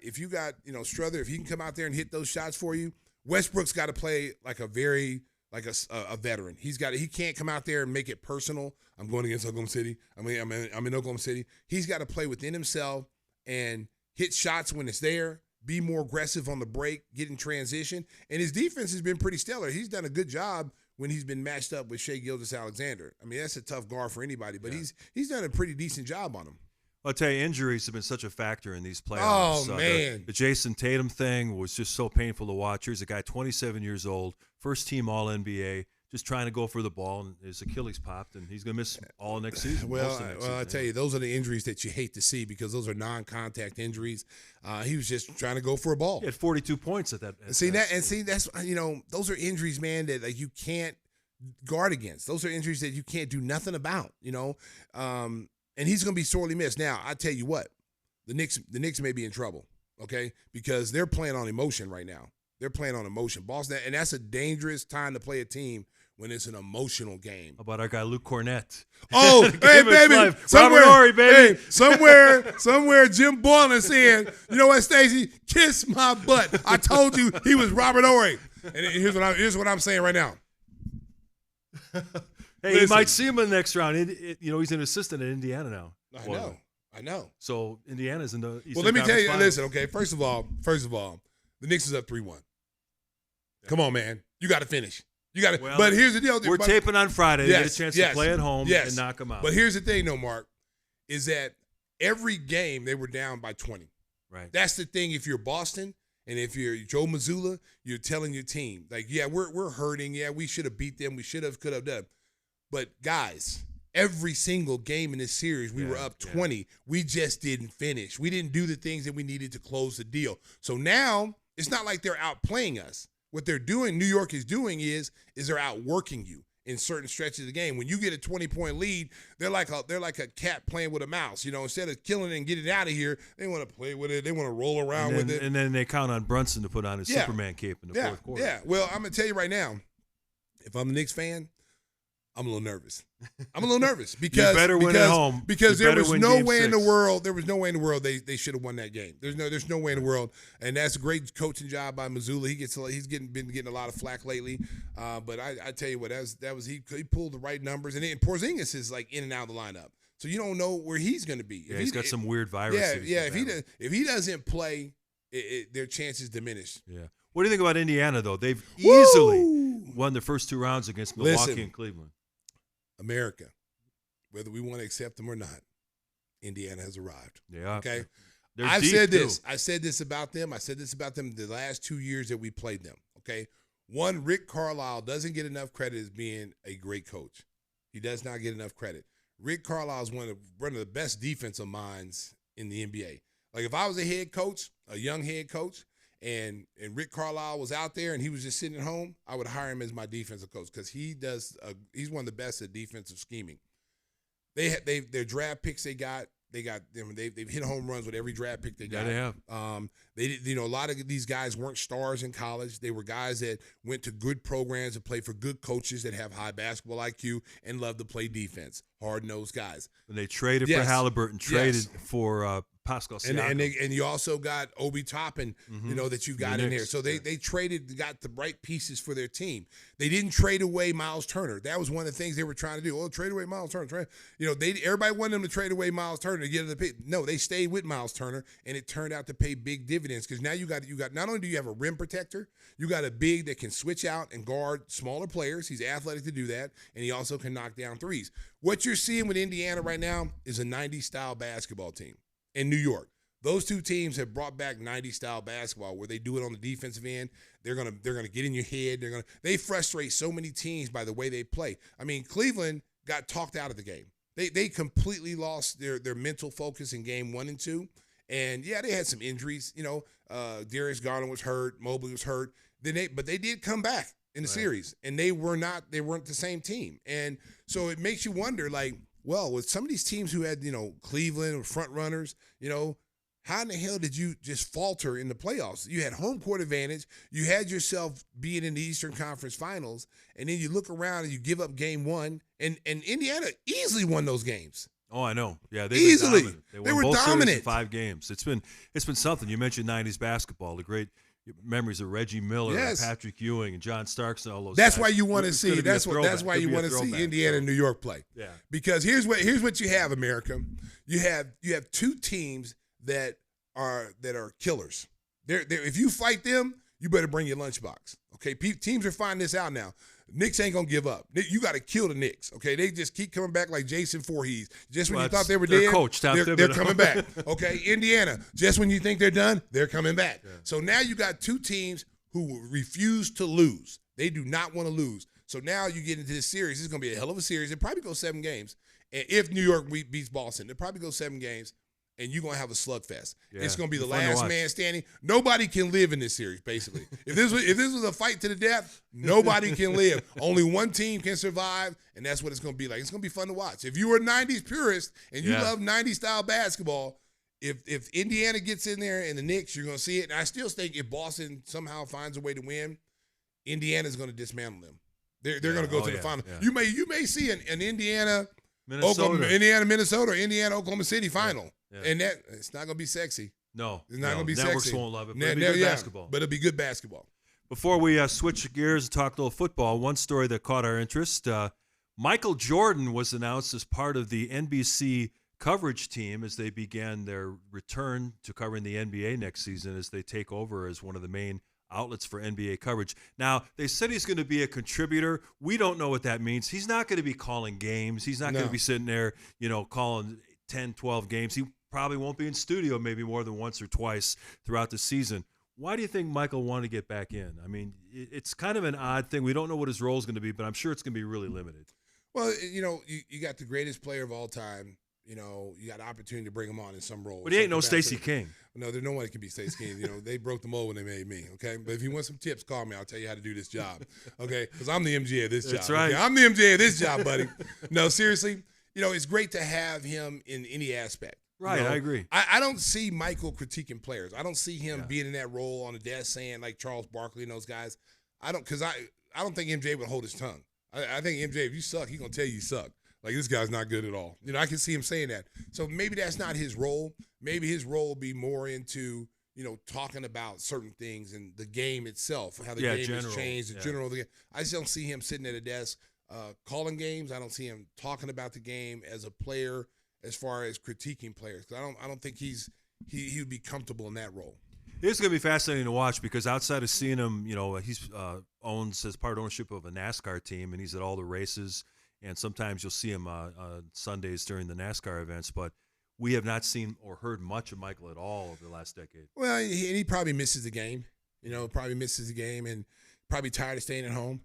[SPEAKER 5] Strother, if he can come out there and hit those shots for you, Westbrook's got to play like a veteran. He can't come out there and make it personal. I'm going against Oklahoma City. I'm in Oklahoma City. He's got to play within himself and hit shots when it's there, be more aggressive on the break, get in transition. And his defense has been pretty stellar. He's done a good job when he's been matched up with Shai Gilgeous-Alexander. I mean, that's a tough guard for anybody, but he's done a pretty decent job on him.
[SPEAKER 4] I'll tell you, injuries have been such a factor in these playoffs.
[SPEAKER 5] Oh, man.
[SPEAKER 4] The Jason Tatum thing was just so painful to watch. Here's a guy, 27 years old, first-team All-NBA, just trying to go for the ball, and his Achilles popped, and he's going to miss all next season.
[SPEAKER 5] I tell you, those are the injuries that you hate to see because those are non-contact injuries. He was just trying to go for a ball.
[SPEAKER 4] He had 42 points at that.
[SPEAKER 5] That's those are injuries, man, that you can't guard against. Those are injuries that you can't do nothing about. And he's going to be sorely missed. Now, I tell you what, the Knicks may be in trouble okay, because they're playing on emotion right now. They're playing on emotion. Boston, and that's a dangerous time to play a team when it's an emotional game.
[SPEAKER 4] How about our guy Luke Cornett?
[SPEAKER 5] Oh, hey, baby. Somewhere,
[SPEAKER 4] Ory, baby.
[SPEAKER 5] Hey, somewhere Jim Boylan saying, you know what, Stacey? Kiss my butt. I told you he was Robert Ory. And here's what I'm saying right now.
[SPEAKER 4] Hey, you might see him in the next round. He's an assistant at Indiana now.
[SPEAKER 5] I know.
[SPEAKER 4] So Indiana's in the Eastern
[SPEAKER 5] Well, let me tell you,
[SPEAKER 4] Conference
[SPEAKER 5] listen, okay, first of all, the Knicks is up 3-1. Come on, man. You got to finish. But here's the deal.
[SPEAKER 4] We're taping on Friday.
[SPEAKER 5] Yes,
[SPEAKER 4] They get a chance to play at home and knock them out.
[SPEAKER 5] But here's the thing, though, Mark, is that every game they were down by 20.
[SPEAKER 4] Right.
[SPEAKER 5] That's the thing. If you're Boston and if you're Joe Mazzulla, you're telling your team, like, yeah, we're hurting. Yeah, we should have beat them. We could have done. But, guys, every single game in this series, we were up 20. Yeah. We just didn't finish. We didn't do the things that we needed to close the deal. So now it's not like they're outplaying us. What they're doing, New York is doing is they're outworking you in certain stretches of the game. When you get a 20-point lead, they're like a cat playing with a mouse. You know, instead of killing it and getting it out of here, they want to play with it. They want to roll around with it.
[SPEAKER 4] And then they count on Brunson to put on his Superman cape in the fourth quarter.
[SPEAKER 5] Yeah. Well, I'm gonna tell you right now, if I'm a Knicks fan, I'm a little nervous. Because
[SPEAKER 4] you better win at home.
[SPEAKER 5] Because there was no way in the world they should have won that game. There's no way in the world. And that's a great coaching job by Mazzulla. He's been getting a lot of flack lately. But I tell you what, he pulled the right numbers. And Porzingis is like in and out of the lineup. So you don't know where he's going to be.
[SPEAKER 4] Yeah, he's got some weird virus.
[SPEAKER 5] Yeah. If he doesn't play, their chances diminish.
[SPEAKER 4] Yeah. What do you think about Indiana though? They've easily won the first 2 rounds against Milwaukee and Cleveland.
[SPEAKER 5] America, whether we want to accept them or not, Indiana has arrived.
[SPEAKER 4] Yeah.
[SPEAKER 5] Okay.
[SPEAKER 4] I said
[SPEAKER 5] this about them. I said this about them the last 2 years that we played them. Okay. One, Rick Carlisle doesn't get enough credit as being a great coach. He does not get enough credit. Rick Carlisle is one of the best defensive minds in the NBA. Like if I was a head coach, a young head coach, and Rick Carlisle was out there and he was just sitting at home, I would hire him as my defensive coach because he's one of the best at defensive scheming. Their draft picks they've hit home runs with every draft pick they got.
[SPEAKER 4] Yeah, they have.
[SPEAKER 5] A lot of these guys weren't stars in college. They were guys that went to good programs and played for good coaches that have high basketball IQ and love to play defense. Hard-nosed guys.
[SPEAKER 4] And they traded for Halliburton, traded for Pascal Siakam.
[SPEAKER 5] And you also got Obi Toppin, that you got in there. So they got the right pieces for their team. They didn't trade away Miles Turner. That was one of the things they were trying to do. Oh, trade away Miles Turner. Everybody wanted them to trade away Miles Turner to get to the pick. No, they stayed with Miles Turner, and it turned out to pay big dividends because now you got not only do you have a rim protector, you got a big that can switch out and guard smaller players. He's athletic to do that, and he also can knock down threes. What you're seeing with Indiana right now is a 90s-style basketball team. In New York, those two teams have brought back 90s style basketball where they do it on the defensive end. They're gonna get in your head. They frustrate so many teams by the way they play. I mean, Cleveland got talked out of the game. They completely lost their mental focus in game 1 and 2. And yeah, they had some injuries. Darius Garland was hurt, Mobley was hurt. But they did come back in the series, and they weren't the same team. And so it makes you wonder, like, well, with some of these teams who had, Cleveland front runners, how in the hell did you just falter in the playoffs? You had home court advantage. You had yourself being in the Eastern Conference Finals, and then you look around and you give up game 1, and Indiana easily won those games.
[SPEAKER 4] Oh, I know. Yeah,
[SPEAKER 5] easily.
[SPEAKER 4] They
[SPEAKER 5] were
[SPEAKER 4] both
[SPEAKER 5] dominant.
[SPEAKER 4] In 5 games. It's been something. You mentioned 90s basketball, the great memories of Reggie Miller and Patrick Ewing and John Starks and all those
[SPEAKER 5] That's
[SPEAKER 4] guys.
[SPEAKER 5] why you want to see. That's why you want to see Indiana and New York play.
[SPEAKER 4] Yeah.
[SPEAKER 5] Because here's what you have, America. You have 2 teams that are killers. They're if you fight them, you better bring your lunchbox. Okay, teams are finding this out now. Knicks ain't gonna give up. You got to kill the Knicks. Okay, they just keep coming back like Jason Voorhees. Just when you thought they were dead, they're coming back. Okay, Indiana. Just when you think they're done, they're coming back. Yeah. So now you got 2 teams who refuse to lose. They do not want to lose. So now you get into this series. It's gonna be a hell of a series. It probably goes 7 games. And if New York beats Boston, it probably goes 7 games. And you're going to have a slugfest. Yeah, it's going to be the last man standing. Nobody can live in this series, basically. If this was a fight to the death, nobody can live. Only one team can survive, and that's what it's going to be like. It's going to be fun to watch. If you were a 90s purist and you love 90s-style basketball, if Indiana gets in there and the Knicks, you're going to see it. And I still think if Boston somehow finds a way to win, Indiana's going to dismantle them. They're going to go to the final. Yeah. You may see an Indiana, Minnesota, or Indiana, Oklahoma City final, and that it's not going to be sexy.
[SPEAKER 4] No,
[SPEAKER 5] it's not going to be
[SPEAKER 4] networks
[SPEAKER 5] sexy.
[SPEAKER 4] Won't love it. But it'll be good basketball.
[SPEAKER 5] But it'll be good basketball.
[SPEAKER 4] Before we switch gears and talk a little football, one story that caught our interest: Michael Jordan was announced as part of the NBC coverage team as they began their return to covering the NBA next season as they take over as one of the main outlets for NBA coverage. Now, they said he's going to be a contributor. We don't know what that means. He's not going to be calling games. He's not going to be sitting there, calling 10, 12 games. He probably won't be in studio maybe more than once or twice throughout the season. Why do you think Michael wanted to get back in? I mean, it's kind of an odd thing. We don't know what his role is going to be, but I'm sure it's going to be really limited.
[SPEAKER 5] Well, you got the greatest player of all time. You got an opportunity to bring him on in some role.
[SPEAKER 4] But he ain't no Stacey King.
[SPEAKER 5] No, there's no one that can be Stacey King. They broke the mold when they made me, okay? But if you want some tips, call me. I'll tell you how to do this job, okay? Because I'm the MJ of this job.
[SPEAKER 4] That's right.
[SPEAKER 5] Okay? I'm the MJ of this job, buddy. No, seriously. It's great to have him in any aspect.
[SPEAKER 4] Right, I agree.
[SPEAKER 5] I don't see Michael critiquing players. I don't see him being in that role on the desk saying, like Charles Barkley and those guys. I don't think MJ would hold his tongue. I think MJ, if you suck, he's going to tell you suck. Like, this guy's not good at all. I can see him saying that. So maybe that's not his role. Maybe his role will be more into, talking about certain things and the game itself, how the game has changed, the general of the game. I just don't see him sitting at a desk calling games. I don't see him talking about the game as a player as far as critiquing players. I don't think he would be comfortable in that role.
[SPEAKER 4] It's going to be fascinating to watch because outside of seeing him, he's owns as part ownership of a NASCAR team, and he's at all the races. And sometimes you'll see him on Sundays during the NASCAR events, but we have not seen or heard much of Michael at all over the last decade.
[SPEAKER 5] Well, he probably misses the game. Probably misses the game and probably tired of staying at home.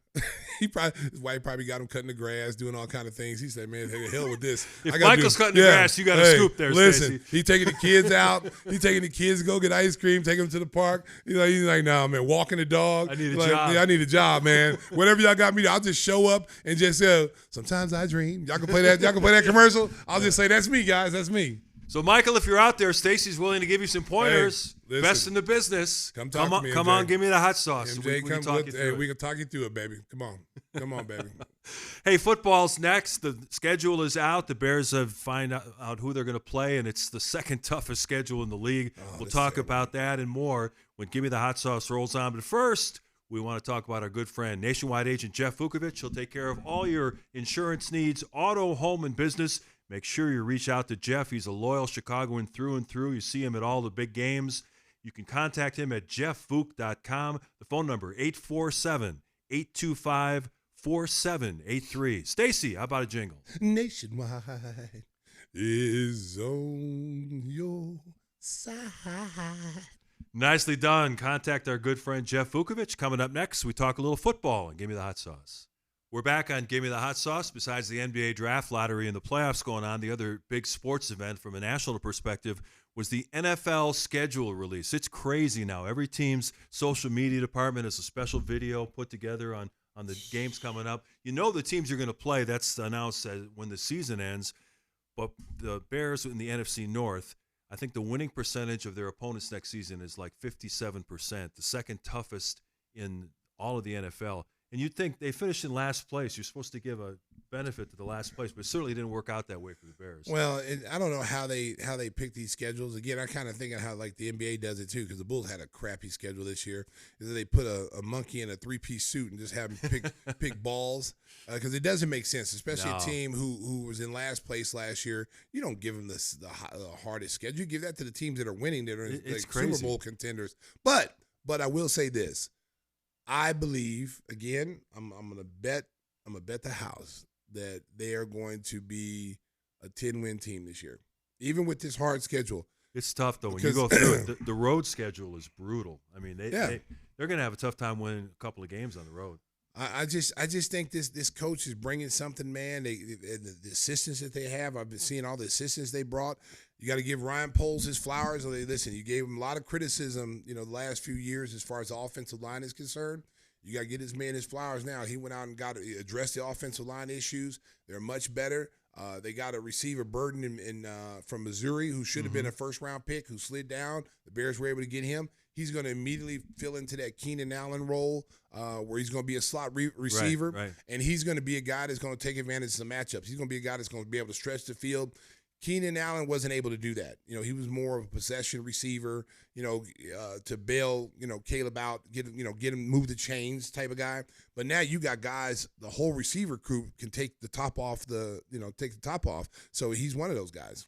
[SPEAKER 5] His wife probably got him cutting the grass, doing all kind of things. He said, "Man, take the hell with this."
[SPEAKER 4] If Michael's cutting the grass, you got to scoop there.
[SPEAKER 5] Listen,
[SPEAKER 4] Stacey.
[SPEAKER 5] He taking the kids out. He taking the kids to go get ice cream. Take them to the park. He's like, "No, man, walking the dog.
[SPEAKER 4] I need a
[SPEAKER 5] job. Yeah, I need a job, man. Whatever y'all got me, I'll just show up and just say, sometimes I dream. Y'all can play that. Y'all can play that commercial. I'll just say, that's me, guys. That's me."
[SPEAKER 4] So, Michael, if you're out there, Stacey's willing to give you some pointers.
[SPEAKER 5] Hey,
[SPEAKER 4] best in the business.
[SPEAKER 5] Come talk to me, MJ.
[SPEAKER 4] Come on, give me the hot sauce.
[SPEAKER 5] MJ,
[SPEAKER 4] we can talk you through it.
[SPEAKER 5] We can talk you through it, baby. Come on, baby.
[SPEAKER 4] Hey, football's next. The schedule is out. The Bears have find out who they're going to play, and it's the second toughest schedule in the league. We'll talk about that and more when Gimme the Hot Sauce rolls on. But first, we want to talk about our good friend, nationwide agent Jeff Vukovich. He'll take care of all your insurance needs, auto, home, and business. Make sure you reach out to Jeff. He's a loyal Chicagoan through and through. You see him at all the big games. You can contact him at jeffvuk.com. The phone number, 847-825-4783. Stacey, how about a jingle?
[SPEAKER 5] Nationwide is on your side.
[SPEAKER 4] Nicely done. Contact our good friend Jeff Vukovich. Coming up next, we talk a little football and Give Me the Hot Sauce. We're back on Give Me the Hot Sauce. Besides the NBA draft lottery and the playoffs going on, the other big sports event from a national perspective was the NFL schedule release. It's crazy now. Every team's social media department has a special video put together on the games coming up. You know the teams you're going to play. That's announced when the season ends. But the Bears in the NFC North, I think the winning percentage of their opponents next season is like 57%, the second toughest in all of the NFL. And you'd think they finished in last place. You're supposed to give a benefit to the last place, but it certainly didn't work out that way for the Bears.
[SPEAKER 5] Well, I don't know how they pick these schedules. Again, I kind of think of how like the NBA does it too, because the Bulls had a crappy schedule this year. Is that they put a monkey in a three-piece suit and just have him pick balls, because it doesn't make sense, especially a team who was in last place last year. You don't give them the hardest schedule. You give that to the teams that are winning, that are like Super Bowl contenders. But I will say this. I believe, again, I'm gonna bet the house that they are going to be a 10-win team this year, even with this hard schedule.
[SPEAKER 4] It's tough though when you go through it. The road schedule is brutal. I mean, they're going to have a tough time winning a couple of games on the road.
[SPEAKER 5] I just think this coach is bringing something, man. The assistants that they have, I've been seeing all the assistants they brought. You got to give Ryan Poles his flowers. Listen, you gave him a lot of criticism, the last few years as far as the offensive line is concerned. You got to get this man his flowers now. He went out and addressed the offensive line issues. They're much better. They got a receiver, Burden, from Missouri, who should have been a first-round pick, who slid down. The Bears were able to get him. He's going to immediately fill into that Keenan Allen role where he's going to be a slot receiver.
[SPEAKER 4] Right.
[SPEAKER 5] And he's going to be a guy that's going to take advantage of the matchups. He's going to be a guy that's going to be able to stretch the field. Keenan Allen wasn't able to do that. He was more of a possession receiver, to bail, Caleb out, get him, move the chains type of guy. But now you got guys, the whole receiver crew can take the top off So he's one of those guys.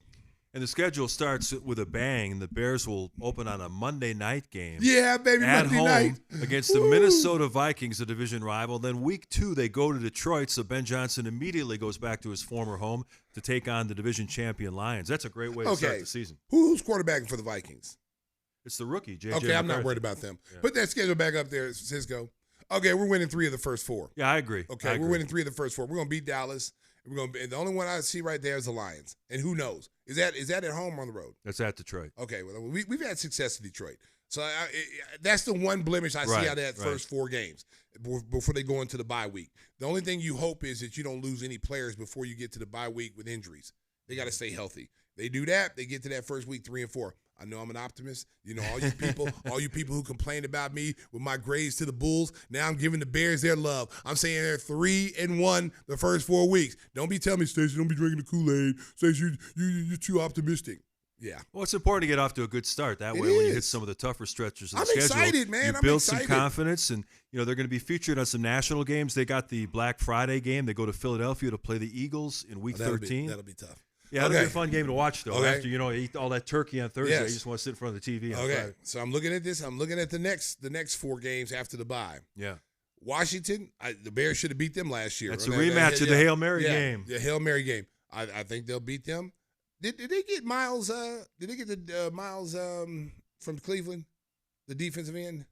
[SPEAKER 4] And the schedule starts with a bang. The Bears will open on a Monday night game.
[SPEAKER 5] Yeah, baby,
[SPEAKER 4] at
[SPEAKER 5] Monday
[SPEAKER 4] home
[SPEAKER 5] night.
[SPEAKER 4] Against the Minnesota Vikings, a division rival. Then week 2, they go to Detroit, so Ben Johnson immediately goes back to his former home to take on the division champion Lions. That's a great way to start the season.
[SPEAKER 5] Who's quarterbacking for the Vikings?
[SPEAKER 4] It's the rookie, J.J.
[SPEAKER 5] Okay, I'm not worried about them.
[SPEAKER 4] Yeah.
[SPEAKER 5] Put that schedule back up there, Cisco. Okay, we're winning 3 of the first 4.
[SPEAKER 4] Yeah, I agree.
[SPEAKER 5] Okay, we're winning 3 of the first 4. We're going to beat Dallas. And the only one I see right there is the Lions. And who knows? Is that at home or on the road?
[SPEAKER 4] That's at Detroit.
[SPEAKER 5] Okay, well, we've had success in Detroit. So that's the one blemish I see out of that first 4 games before they go into the bye week. The only thing you hope is that you don't lose any players before you get to the bye week with injuries. They got to stay healthy. They do that, they get to that first week 3 and 4. I know I'm an optimist. All you people who complained about me with my grades to the Bulls, now I'm giving the Bears their love. I'm saying they're 3-1 the first 4 weeks. Don't be telling me, Stacey, don't be drinking the Kool-Aid. Stacey, you're too optimistic. Yeah.
[SPEAKER 4] Well, it's important to get off to a good start. That way, when you hit some of the tougher stretches of the schedule,
[SPEAKER 5] excited, man.
[SPEAKER 4] You build some confidence, and they're going to be featured on some national games. They got the Black Friday game. They go to Philadelphia to play the Eagles in Week 13.
[SPEAKER 5] That'll be tough.
[SPEAKER 4] Yeah, it'll be a fun game to watch, though.
[SPEAKER 5] Okay.
[SPEAKER 4] After you eat all that turkey on Thursday, you just want to sit in front of the TV.
[SPEAKER 5] Okay, so I'm looking at this. I'm looking at the next 4 games after the bye.
[SPEAKER 4] Yeah.
[SPEAKER 5] Washington, the Bears should have beat them last year.
[SPEAKER 4] That's a rematch of the Hail Mary game.
[SPEAKER 5] The Hail Mary game. I think they'll beat them. Did they get Miles? Did they get the Miles from Cleveland, the defensive end?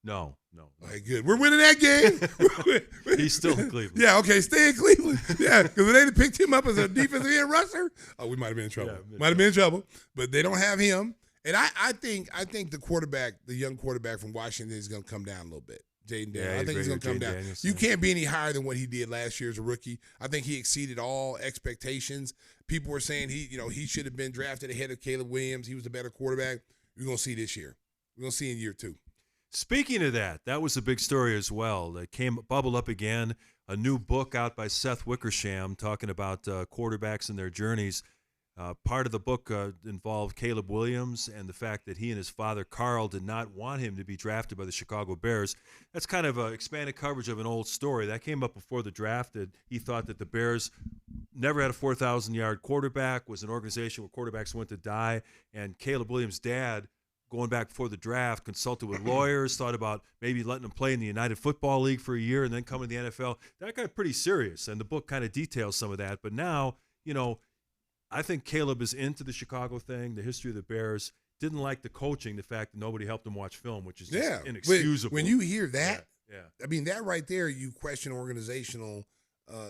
[SPEAKER 4] No.
[SPEAKER 5] Okay, good. We're winning that game.
[SPEAKER 4] He's still in Cleveland.
[SPEAKER 5] Yeah, okay, stay in Cleveland. Yeah, because if they'd picked him up as a defensive end rusher, we might have been in trouble. Might have been in trouble. But they don't have him. And I think the young quarterback from Washington is going to come down a little bit. Jaden Daniels. I think he's going to come down. You can't be any higher than what he did last year as a rookie. I think he exceeded all expectations. People were saying he should have been drafted ahead of Caleb Williams. He was a better quarterback. We're going to see this year. We're going to see in year 2.
[SPEAKER 4] Speaking of that was a big story as well. It bubbled up again. A new book out by Seth Wickersham talking about quarterbacks and their journeys. Part of the book involved Caleb Williams and the fact that he and his father, Carl, did not want him to be drafted by the Chicago Bears. That's kind of an expanded coverage of an old story. That came up before the draft. That he thought that the Bears never had a 4,000-yard quarterback, was an organization where quarterbacks went to die, and Caleb Williams' dad, going back before the draft, consulted with lawyers, thought about maybe letting him play in the United Football League for a year and then coming to the NFL. That got pretty serious, and the book kind of details some of that. But now, I think Caleb is into the Chicago thing, the history of the Bears. Didn't like the coaching, the fact that nobody helped him watch film, which is just inexcusable.
[SPEAKER 5] When you hear that,
[SPEAKER 4] yeah.
[SPEAKER 5] I mean, that right there, you question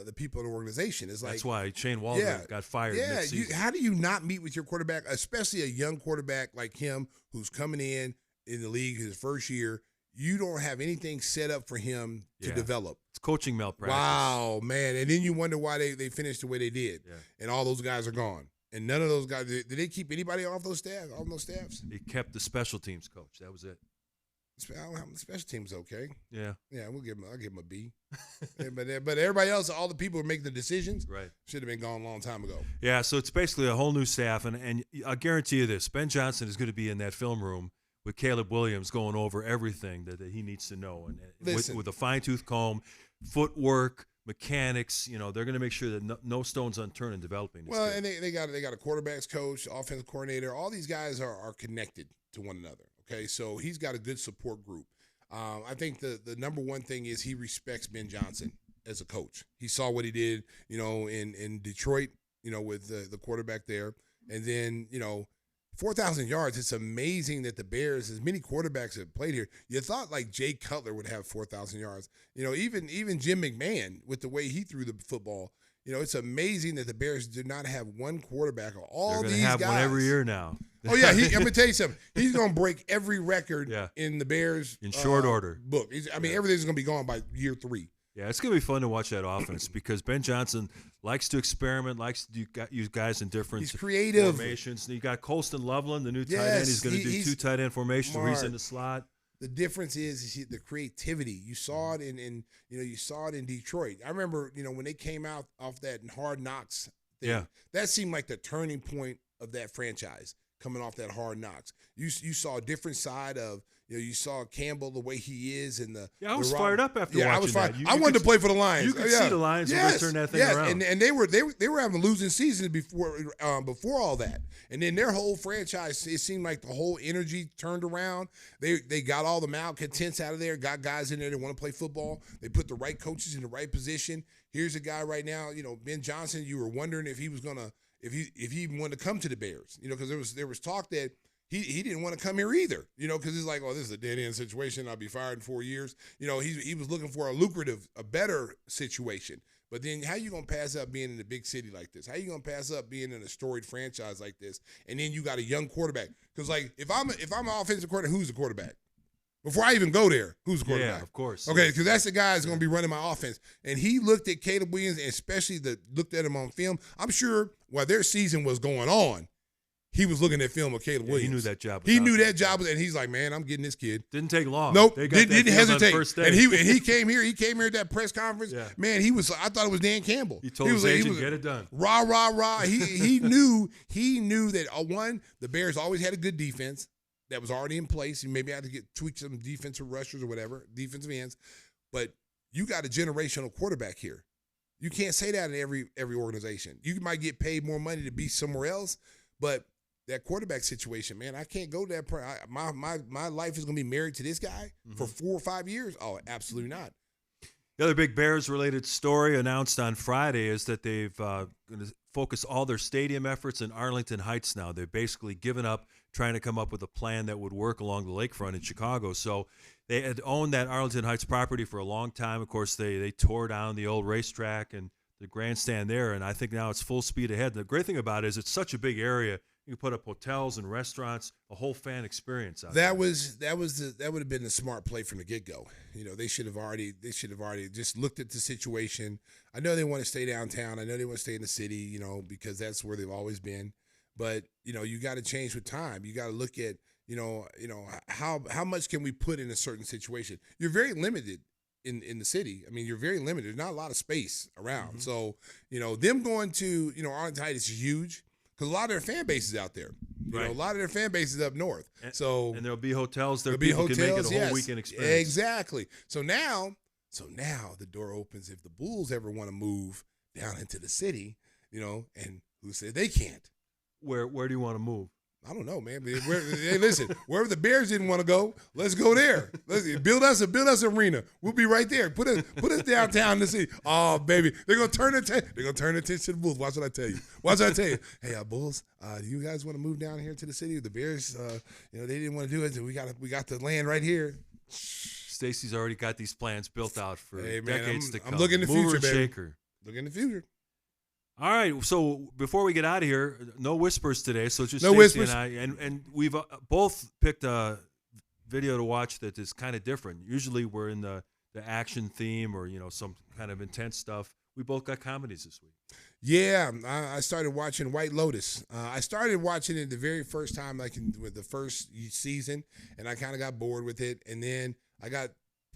[SPEAKER 5] the people in the organization. It's like,
[SPEAKER 4] that's why Shane Waldron got fired mid-season.
[SPEAKER 5] How do you not meet with your quarterback, especially a young quarterback like him who's coming in the league his first year? You don't have anything set up for him to develop.
[SPEAKER 4] It's coaching malpractice.
[SPEAKER 5] Wow, man. And then you wonder why they finished the way they did.
[SPEAKER 4] Yeah.
[SPEAKER 5] And all those guys are gone. And none of those guys, did they keep anybody off those staffs?
[SPEAKER 4] He kept the special teams coach. That was it.
[SPEAKER 5] Special teams okay.
[SPEAKER 4] Yeah.
[SPEAKER 5] Yeah, I'll give him a B. but everybody else, all the people who are making the decisions, should have been gone a long time ago.
[SPEAKER 4] Yeah, so it's basically a whole new staff. And I guarantee you this, Ben Johnson is going to be in that film room with Caleb Williams going over everything that he needs to know. And with a fine-tooth comb, footwork, mechanics, they're going to make sure that no stone's unturned in developing this kid.
[SPEAKER 5] And they got a quarterbacks coach, offensive coordinator. All these guys are connected to one another. Okay, so he's got a good support group. I think the number one thing is he respects Ben Johnson as a coach. He saw what he did, in Detroit, with the quarterback there. And then, 4,000 yards, it's amazing that the Bears, as many quarterbacks have played here, you thought like Jay Cutler would have 4,000 yards. Even Jim McMahon, with the way he threw the football, it's amazing that the Bears do not have one quarterback of all these guys. They're going to have
[SPEAKER 4] one every year now.
[SPEAKER 5] Oh, yeah, I'm going to tell you something. He's going to break every record in the Bears
[SPEAKER 4] in short order
[SPEAKER 5] book. Everything's going to be gone by year 3.
[SPEAKER 4] Yeah, it's going to be fun to watch that offense because Ben Johnson likes to experiment, likes to use guys in different formations. And you got Colston Loveland, the new tight end. He's going to do 2 tight end formations where he's in the slot.
[SPEAKER 5] The difference is the creativity. You saw it in you saw it in Detroit. I remember, when they came out off that Hard Knocks thing, that seemed like the turning point of that franchise coming off that Hard Knocks. You saw a different side of, you saw Campbell the way he is and
[SPEAKER 4] I was fired up after watching
[SPEAKER 5] I was fired.
[SPEAKER 4] that.
[SPEAKER 5] I wanted to play for the Lions.
[SPEAKER 4] You could see the Lions really turn that thing around.
[SPEAKER 5] And they were having losing seasons before all that. And then their whole franchise, it seemed like the whole energy turned around. They got all the malcontents out of there, got guys in there that want to play football. They put the right coaches in the right position. Here's a guy right now, Ben Johnson, you were wondering if he was going to if he even wanted to come to the Bears, because there was talk that he didn't want to come here either, because it's like, oh, this is a dead end situation. I'll be fired in 4 years. He was looking for a better situation. But then how you going to pass up being in a big city like this? How you going to pass up being in a storied franchise like this? And then you got a young quarterback. Because if I'm an offensive quarterback, who's the quarterback? Before I even go there, who's the quarterback?
[SPEAKER 4] Yeah, of course.
[SPEAKER 5] Okay, because that's the guy that's going to be running my offense. And he looked at Caleb Williams, and especially looked at him on film. I'm sure while their season was going on, he was looking at film of Caleb Williams.
[SPEAKER 4] He knew that job.
[SPEAKER 5] He knew that job, and he's like, man, I'm getting this kid.
[SPEAKER 4] Didn't take long.
[SPEAKER 5] Nope, didn't hesitate.
[SPEAKER 4] First day.
[SPEAKER 5] And he came here. He came here at that press conference.
[SPEAKER 4] Yeah.
[SPEAKER 5] Man, I thought it was Dan Campbell.
[SPEAKER 4] He told his agent, get it done.
[SPEAKER 5] Rah, rah, rah. He knew that, one, the Bears always had a good defense that was already in place. You maybe had to tweak some defensive rushers or whatever, defensive ends. But you got a generational quarterback here. You can't say that in every organization. You might get paid more money to be somewhere else, but that quarterback situation, man, I can't go to that. My life is going to be married to this guy for 4 or 5 years? Oh, absolutely not.
[SPEAKER 4] The other big Bears-related story announced on Friday is that they've going to focus all their stadium efforts in Arlington Heights now. They've basically given up trying to come up with a plan that would work along the lakefront in Chicago. So they had owned that Arlington Heights property for a long time. Of course, they tore down the old racetrack and the grandstand there, and I think now it's full speed ahead. The great thing about it is it's such a big area. You can put up hotels and restaurants, a whole fan experience out there. That
[SPEAKER 5] would have been the smart play from the get-go. They should have already just looked at the situation. I know they want to stay downtown. I know they want to stay in the city, because that's where they've always been. But, you got to change with time. You got to look at, how much can we put in a certain situation? You're very limited in the city. I mean, you're very limited. There's not a lot of space around. So, them going to, Arlington Heights is huge. Because a lot of their fan base is out there. A lot of their fan base is up north. And
[SPEAKER 4] there'll be hotels there. People can make it a whole weekend experience.
[SPEAKER 5] Exactly. So now the door opens if the Bulls ever want to move down into the city, and who said they can't.
[SPEAKER 4] Where do you want to move?
[SPEAKER 5] I don't know, man. Hey, listen, wherever the Bears didn't want to go, let's go there. Let's build us an arena. We'll be right there. Put us downtown in the city. Oh, baby, they're gonna turn attention to the Bulls. Watch what I tell you. Hey, Bulls, do you guys want to move down here to the city? The Bears, they didn't want to do it. So we got the land right here.
[SPEAKER 4] Stacey's already got these plans built out for decades to come.
[SPEAKER 5] I'm looking in the future, baby.
[SPEAKER 4] Shaker.
[SPEAKER 5] Look in the future.
[SPEAKER 4] All right, so before we get out of here, no whispers today. So just
[SPEAKER 5] no
[SPEAKER 4] Stacey
[SPEAKER 5] whispers.
[SPEAKER 4] and I, and we've both picked a video to watch that is kind of different. Usually we're in the action theme or some kind of intense stuff. We both got comedies this week.
[SPEAKER 5] Yeah, I started watching White Lotus. I started watching it the very first time, with the first season, and I kind of got bored with it. And then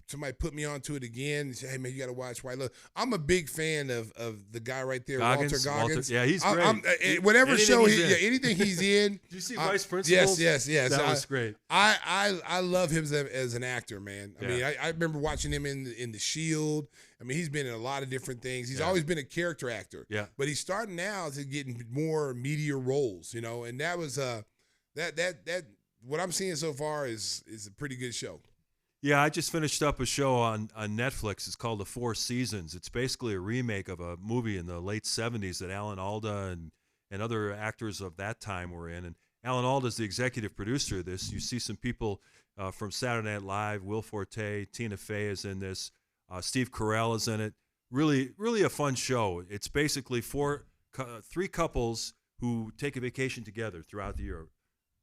[SPEAKER 5] somebody put me onto it again and said, hey, man, you got to watch White Lotus. I'm a big fan of the guy right there, Walter Goggins.
[SPEAKER 4] Yeah, he's great.
[SPEAKER 5] Whatever show anything he's in.
[SPEAKER 4] Did you see Vice Principals?
[SPEAKER 5] Yes.
[SPEAKER 4] That was great.
[SPEAKER 5] I love him as an actor, man. I mean, I remember watching him in The Shield. I mean, he's been in a lot of different things. He's always been a character actor. Yeah. But he's starting now to get more media roles, and that was that what I'm seeing so far is a pretty good show.
[SPEAKER 4] Yeah, I just finished up a show on Netflix. It's called The Four Seasons. It's basically a remake of a movie in the late 70s that Alan Alda and other actors of that time were in. And Alan Alda is the executive producer of this. You see some people from Saturday Night Live. Will Forte, Tina Fey is in this. Steve Carell is in it. Really, really a fun show. It's basically three couples who take a vacation together throughout the year.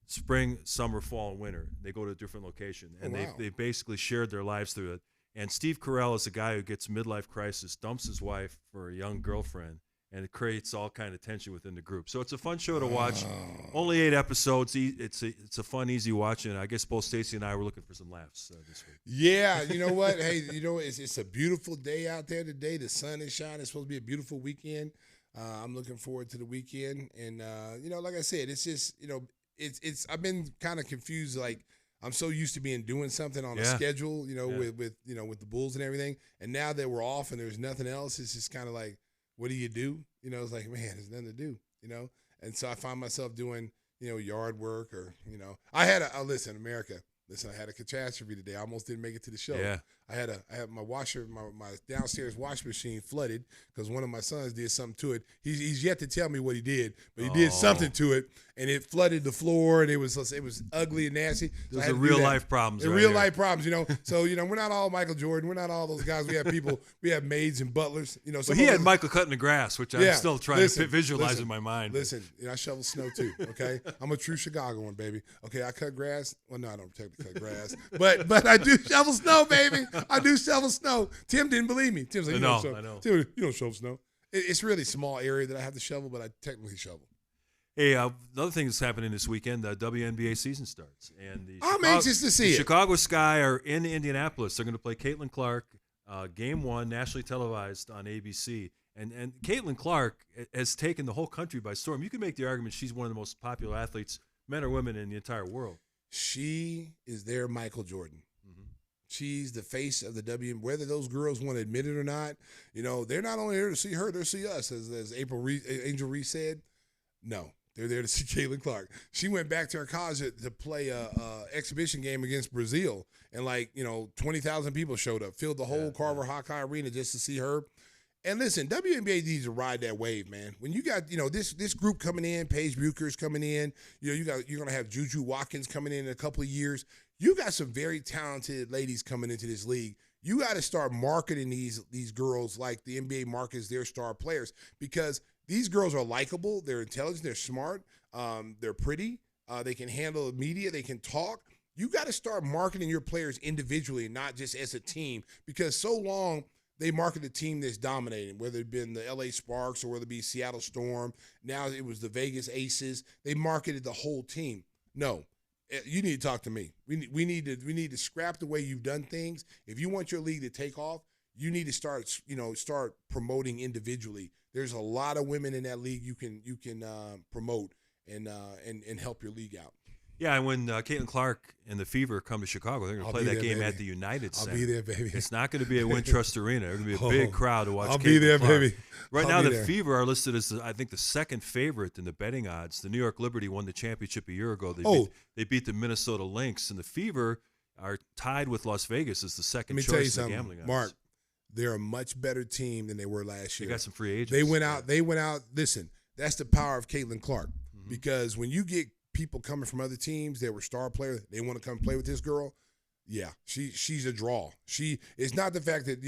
[SPEAKER 4] Spring, summer, fall, and winter. They go to a different location, and they basically shared their lives through it. And Steve Carell is a guy who gets midlife crisis, dumps his wife for a young girlfriend, and it creates all kind of tension within the group. So it's a fun show to watch. Only 8 episodes. It's a fun, easy watch, and I guess both Stacey and I were looking for some laughs this week.
[SPEAKER 5] Yeah, you know what? Hey, it's a beautiful day out there today. The sun is shining. It's supposed to be a beautiful weekend. I'm looking forward to the weekend, and like I said, it's just it's I've been kind of confused. Like I'm so used to doing something on a schedule, with the Bulls and everything, and now that we're off and there's nothing else, it's just kind of like, what do you do? It's like, man, there's nothing to do, And so I find myself doing, yard work or, I had listen, America. Listen, I had a catastrophe today. I almost didn't make it to the show.
[SPEAKER 4] Yeah.
[SPEAKER 5] I had my washer, my downstairs washing machine flooded because one of my sons did something to it. He's yet to tell me what he did, but he did something to it, and it flooded the floor, and it was ugly and nasty. So
[SPEAKER 4] those are real life problems.
[SPEAKER 5] Real life problems, So we're not all Michael Jordan. We're not all those guys. We have people. We have maids and butlers.
[SPEAKER 4] So he had Michael cutting the grass, which I'm still trying to visualize in my mind.
[SPEAKER 5] Listen, I shovel snow too. Okay, I'm a true Chicagoan, baby. Okay, I cut grass. Well, no, I don't technically cut grass, but I do shovel snow, baby. I do shovel snow. Tim didn't believe me. Tim's like,
[SPEAKER 4] I know.
[SPEAKER 5] Tim, you don't shovel snow. It's really a small area that I have to shovel, but I technically shovel.
[SPEAKER 4] Hey, another thing that's happening this weekend, the WNBA season starts. And
[SPEAKER 5] I'm anxious to see it.
[SPEAKER 4] Chicago Sky are in Indianapolis. They're going to play Caitlin Clark, Game 1, nationally televised on ABC. And Caitlin Clark has taken the whole country by storm. You can make the argument she's one of the most popular athletes, men or women, in the entire world.
[SPEAKER 5] She is their Michael Jordan. She's the face of the WNBA. Whether those girls want to admit it or not, they're not only here to see her, they're to see us, as Angel Reese said. No, they're there to see Caitlin Clark. She went back to her college to play a exhibition game against Brazil, and 20,000 people showed up, filled the whole Carver Hawkeye Arena just to see her. And listen, WNBA needs to ride that wave, man. When you got this group coming in, Paige Bucher's coming in, you're gonna have Juju Watkins coming in a couple of years. You got some very talented ladies coming into this league. You got to start marketing these girls like the NBA markets their star players, because these girls are likable, they're intelligent, they're smart, they're pretty, they can handle media, they can talk. You got to start marketing your players individually, not just as a team, because so long they market a team that's dominating, whether it been the LA Sparks or whether it be Seattle Storm. Now it was the Vegas Aces. They marketed the whole team. No. You need to talk to me. We need to scrap the way you've done things. If you want your league to take off, you need to start promoting individually. There's a lot of women in that league you can promote and help your league out.
[SPEAKER 4] Yeah, and when Caitlin Clark and the Fever come to Chicago, they're going to play that game at the United Center.
[SPEAKER 5] I'll be there, baby.
[SPEAKER 4] It's not going to be at Wintrust Arena. There's going to be a big crowd to watch Caitlin Clark.
[SPEAKER 5] I'll be there, baby.
[SPEAKER 4] Right now, the Fever are listed as, I think, the second favorite in the betting odds. The New York Liberty won the championship a year ago. They beat the Minnesota Lynx, and the Fever are tied with Las Vegas as the second choice in the gambling odds.
[SPEAKER 5] Mark, they're a much better team than they were last year.
[SPEAKER 4] They got some free agents.
[SPEAKER 5] They went out. Listen, that's the power of Caitlin Clark, because when you get people coming from other teams that were star players, they want to come play with this girl. Yeah, she's a draw. It's not the fact that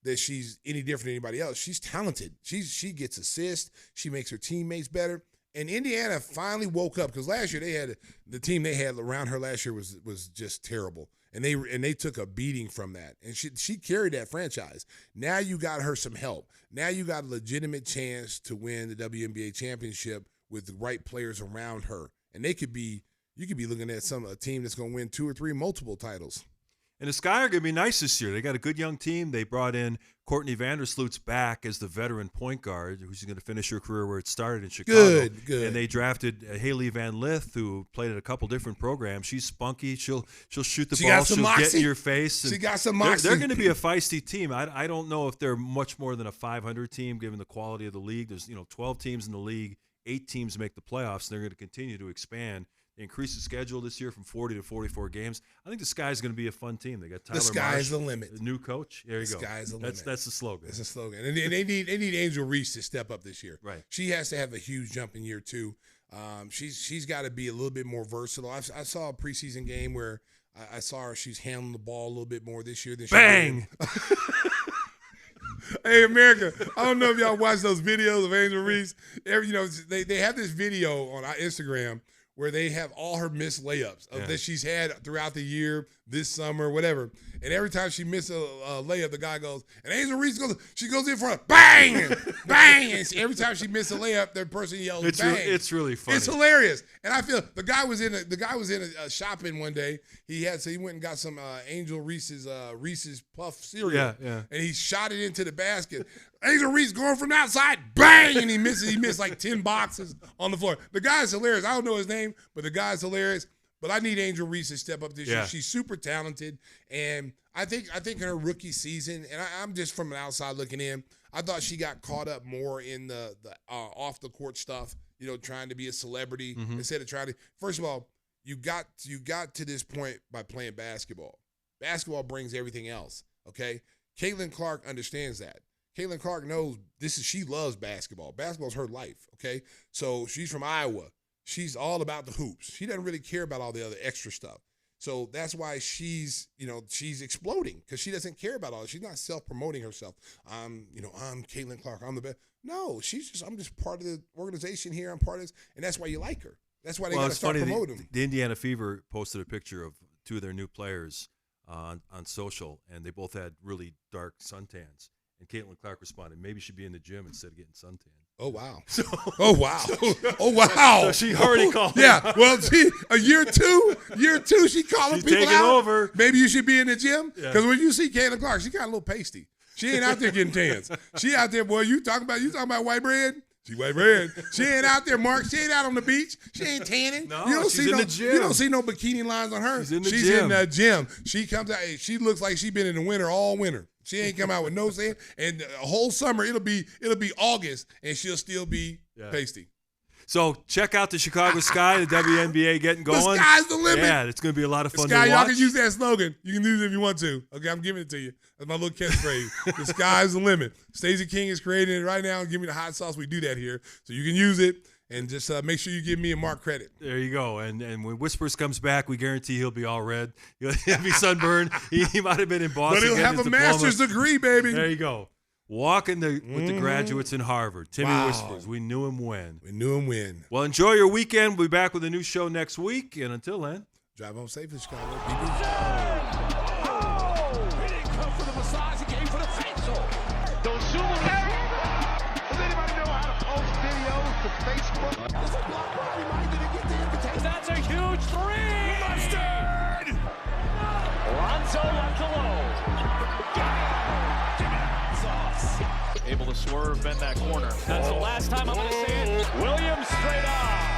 [SPEAKER 5] that she's any different than anybody else. She's talented. She gets assists. She makes her teammates better. And Indiana finally woke up, because last year the team they had around her last year was just terrible, and they took a beating from that. And she carried that franchise. Now you got her some help. Now you got a legitimate chance to win the WNBA championship with the right players around her. And you could be looking at a team that's going to win 2 or 3 multiple titles.
[SPEAKER 4] And the Sky are going to be nice this year. They got a good young team. They brought in Courtney Vandersloot's back as the veteran point guard, who's going to finish her career where it started in Chicago.
[SPEAKER 5] Good.
[SPEAKER 4] And they drafted Haley Van Lith, who played at a couple different programs. She's spunky. She'll shoot the ball. She'll get in your face.
[SPEAKER 5] She got some moxie.
[SPEAKER 4] They're going to be a feisty team. I don't know if they're much more than a 500 team, given the quality of the league. There's 12 teams in the league. 8 teams make the playoffs, and they're going to continue to expand. They increased the schedule this year from 40 to 44 games. I think the Sky's going to be a fun team. They got Tyler Marsh.
[SPEAKER 5] The sky's the limit.
[SPEAKER 4] The new coach. There you go.
[SPEAKER 5] The sky's the limit.
[SPEAKER 4] That's the slogan.
[SPEAKER 5] It's a slogan. And they need Angel Reese to step up this year.
[SPEAKER 4] Right.
[SPEAKER 5] She has to have a huge jump in year 2. She's got to be a little bit more versatile. I saw a preseason game where I saw her. She's handling the ball a little bit more this year than she
[SPEAKER 4] Bang!
[SPEAKER 5] did. Hey, America, I don't know if y'all watch those videos of Angel Reese. They have this video on our Instagram where they have all her missed layups that she's had throughout the year, this summer, whatever. And every time she misses a layup, the guy goes, and Angel Reese goes in front, bang, bang. And every time she misses a layup, the person yells, bang.
[SPEAKER 4] It's really funny.
[SPEAKER 5] It's hilarious. And I feel the guy was in a shopping one day. He went and got some Angel Reese's Puff cereal.
[SPEAKER 4] Yeah.
[SPEAKER 5] And he shot it into the basket. Angel Reese going from the outside, bang, and he misses. He missed like 10 boxes on the floor. The guy's hilarious. I don't know his name, but the guy's hilarious. But I need Angel Reese to step up this year. She's super talented, and I think in her rookie season, and I'm just from an outside looking in, I thought she got caught up more in the off the court stuff. Trying to be a celebrity instead of trying to. First of all, you got to this point by playing basketball. Basketball brings everything else. Okay, Caitlin Clark understands that. Caitlin Clark knows she loves basketball. Basketball's her life. Okay, so she's from Iowa. She's all about the hoops. She doesn't really care about all the other extra stuff. So that's why she's exploding, because she doesn't care about all that. She's not self-promoting herself. I'm Caitlin Clark. I'm the best. No, I'm just part of the organization here. I'm part of this, and that's why you like her. That's why they got to start promoting them.
[SPEAKER 4] The Indiana Fever posted a picture of two of their new players on social, and they both had really dark suntans. And Caitlin Clark responded, maybe she'd be in the gym instead of getting suntan.
[SPEAKER 5] Oh, wow. Oh, wow.
[SPEAKER 4] So she already called.
[SPEAKER 5] Yeah. Well, year two, she calling people
[SPEAKER 4] taking
[SPEAKER 5] out.
[SPEAKER 4] Over.
[SPEAKER 5] Maybe you should be in the gym. Because when you see Caitlin Clark, she got a little pasty. She ain't out there getting tans. She out there, boy, you talking about white bread? She white bread. She ain't out there, Mark. She ain't out on the beach. She ain't tanning.
[SPEAKER 4] No, she's in the gym.
[SPEAKER 5] You don't see no bikini lines on her.
[SPEAKER 4] She's in
[SPEAKER 5] the gym. She comes out. She looks like she been in the winter all winter. She ain't come out with no sand. And a whole summer, it'll be August, and she'll still be pasty.
[SPEAKER 4] So check out the Chicago Sky, the WNBA getting going.
[SPEAKER 5] The sky's the limit.
[SPEAKER 4] Yeah, it's going to be a lot of fun to
[SPEAKER 5] watch.
[SPEAKER 4] watch.
[SPEAKER 5] Y'all can use that slogan. You can use it if you want to. Okay, I'm giving it to you. That's my little catchphrase. The sky's the limit. Stacey King is creating it right now. Give me the hot sauce. We do that here. So you can use it. And just make sure you give me and Mark credit.
[SPEAKER 4] There you go. And when Whispers comes back, we guarantee he'll be all red. He'll be sunburned. He might have been in Boston.
[SPEAKER 5] But he'll have a master's degree, baby.
[SPEAKER 4] There you go. Walking with the graduates in Harvard. Timmy Whispers. We knew him when.
[SPEAKER 5] Well,
[SPEAKER 4] enjoy your weekend. We'll be back with a new show next week. And until then,
[SPEAKER 5] drive home safe in Chicago.
[SPEAKER 3] He didn't come for the massage. He came for the facial. Don't shoot him. Does anybody know how to post videos to Facebook? There's a block party. Why didn't get the invitation?
[SPEAKER 1] That's a huge three.
[SPEAKER 3] Mustard.
[SPEAKER 1] Lonzo left alone.
[SPEAKER 6] Able to swerve, bend that corner.
[SPEAKER 1] That's the last time I'm going to see it. Williams straight on.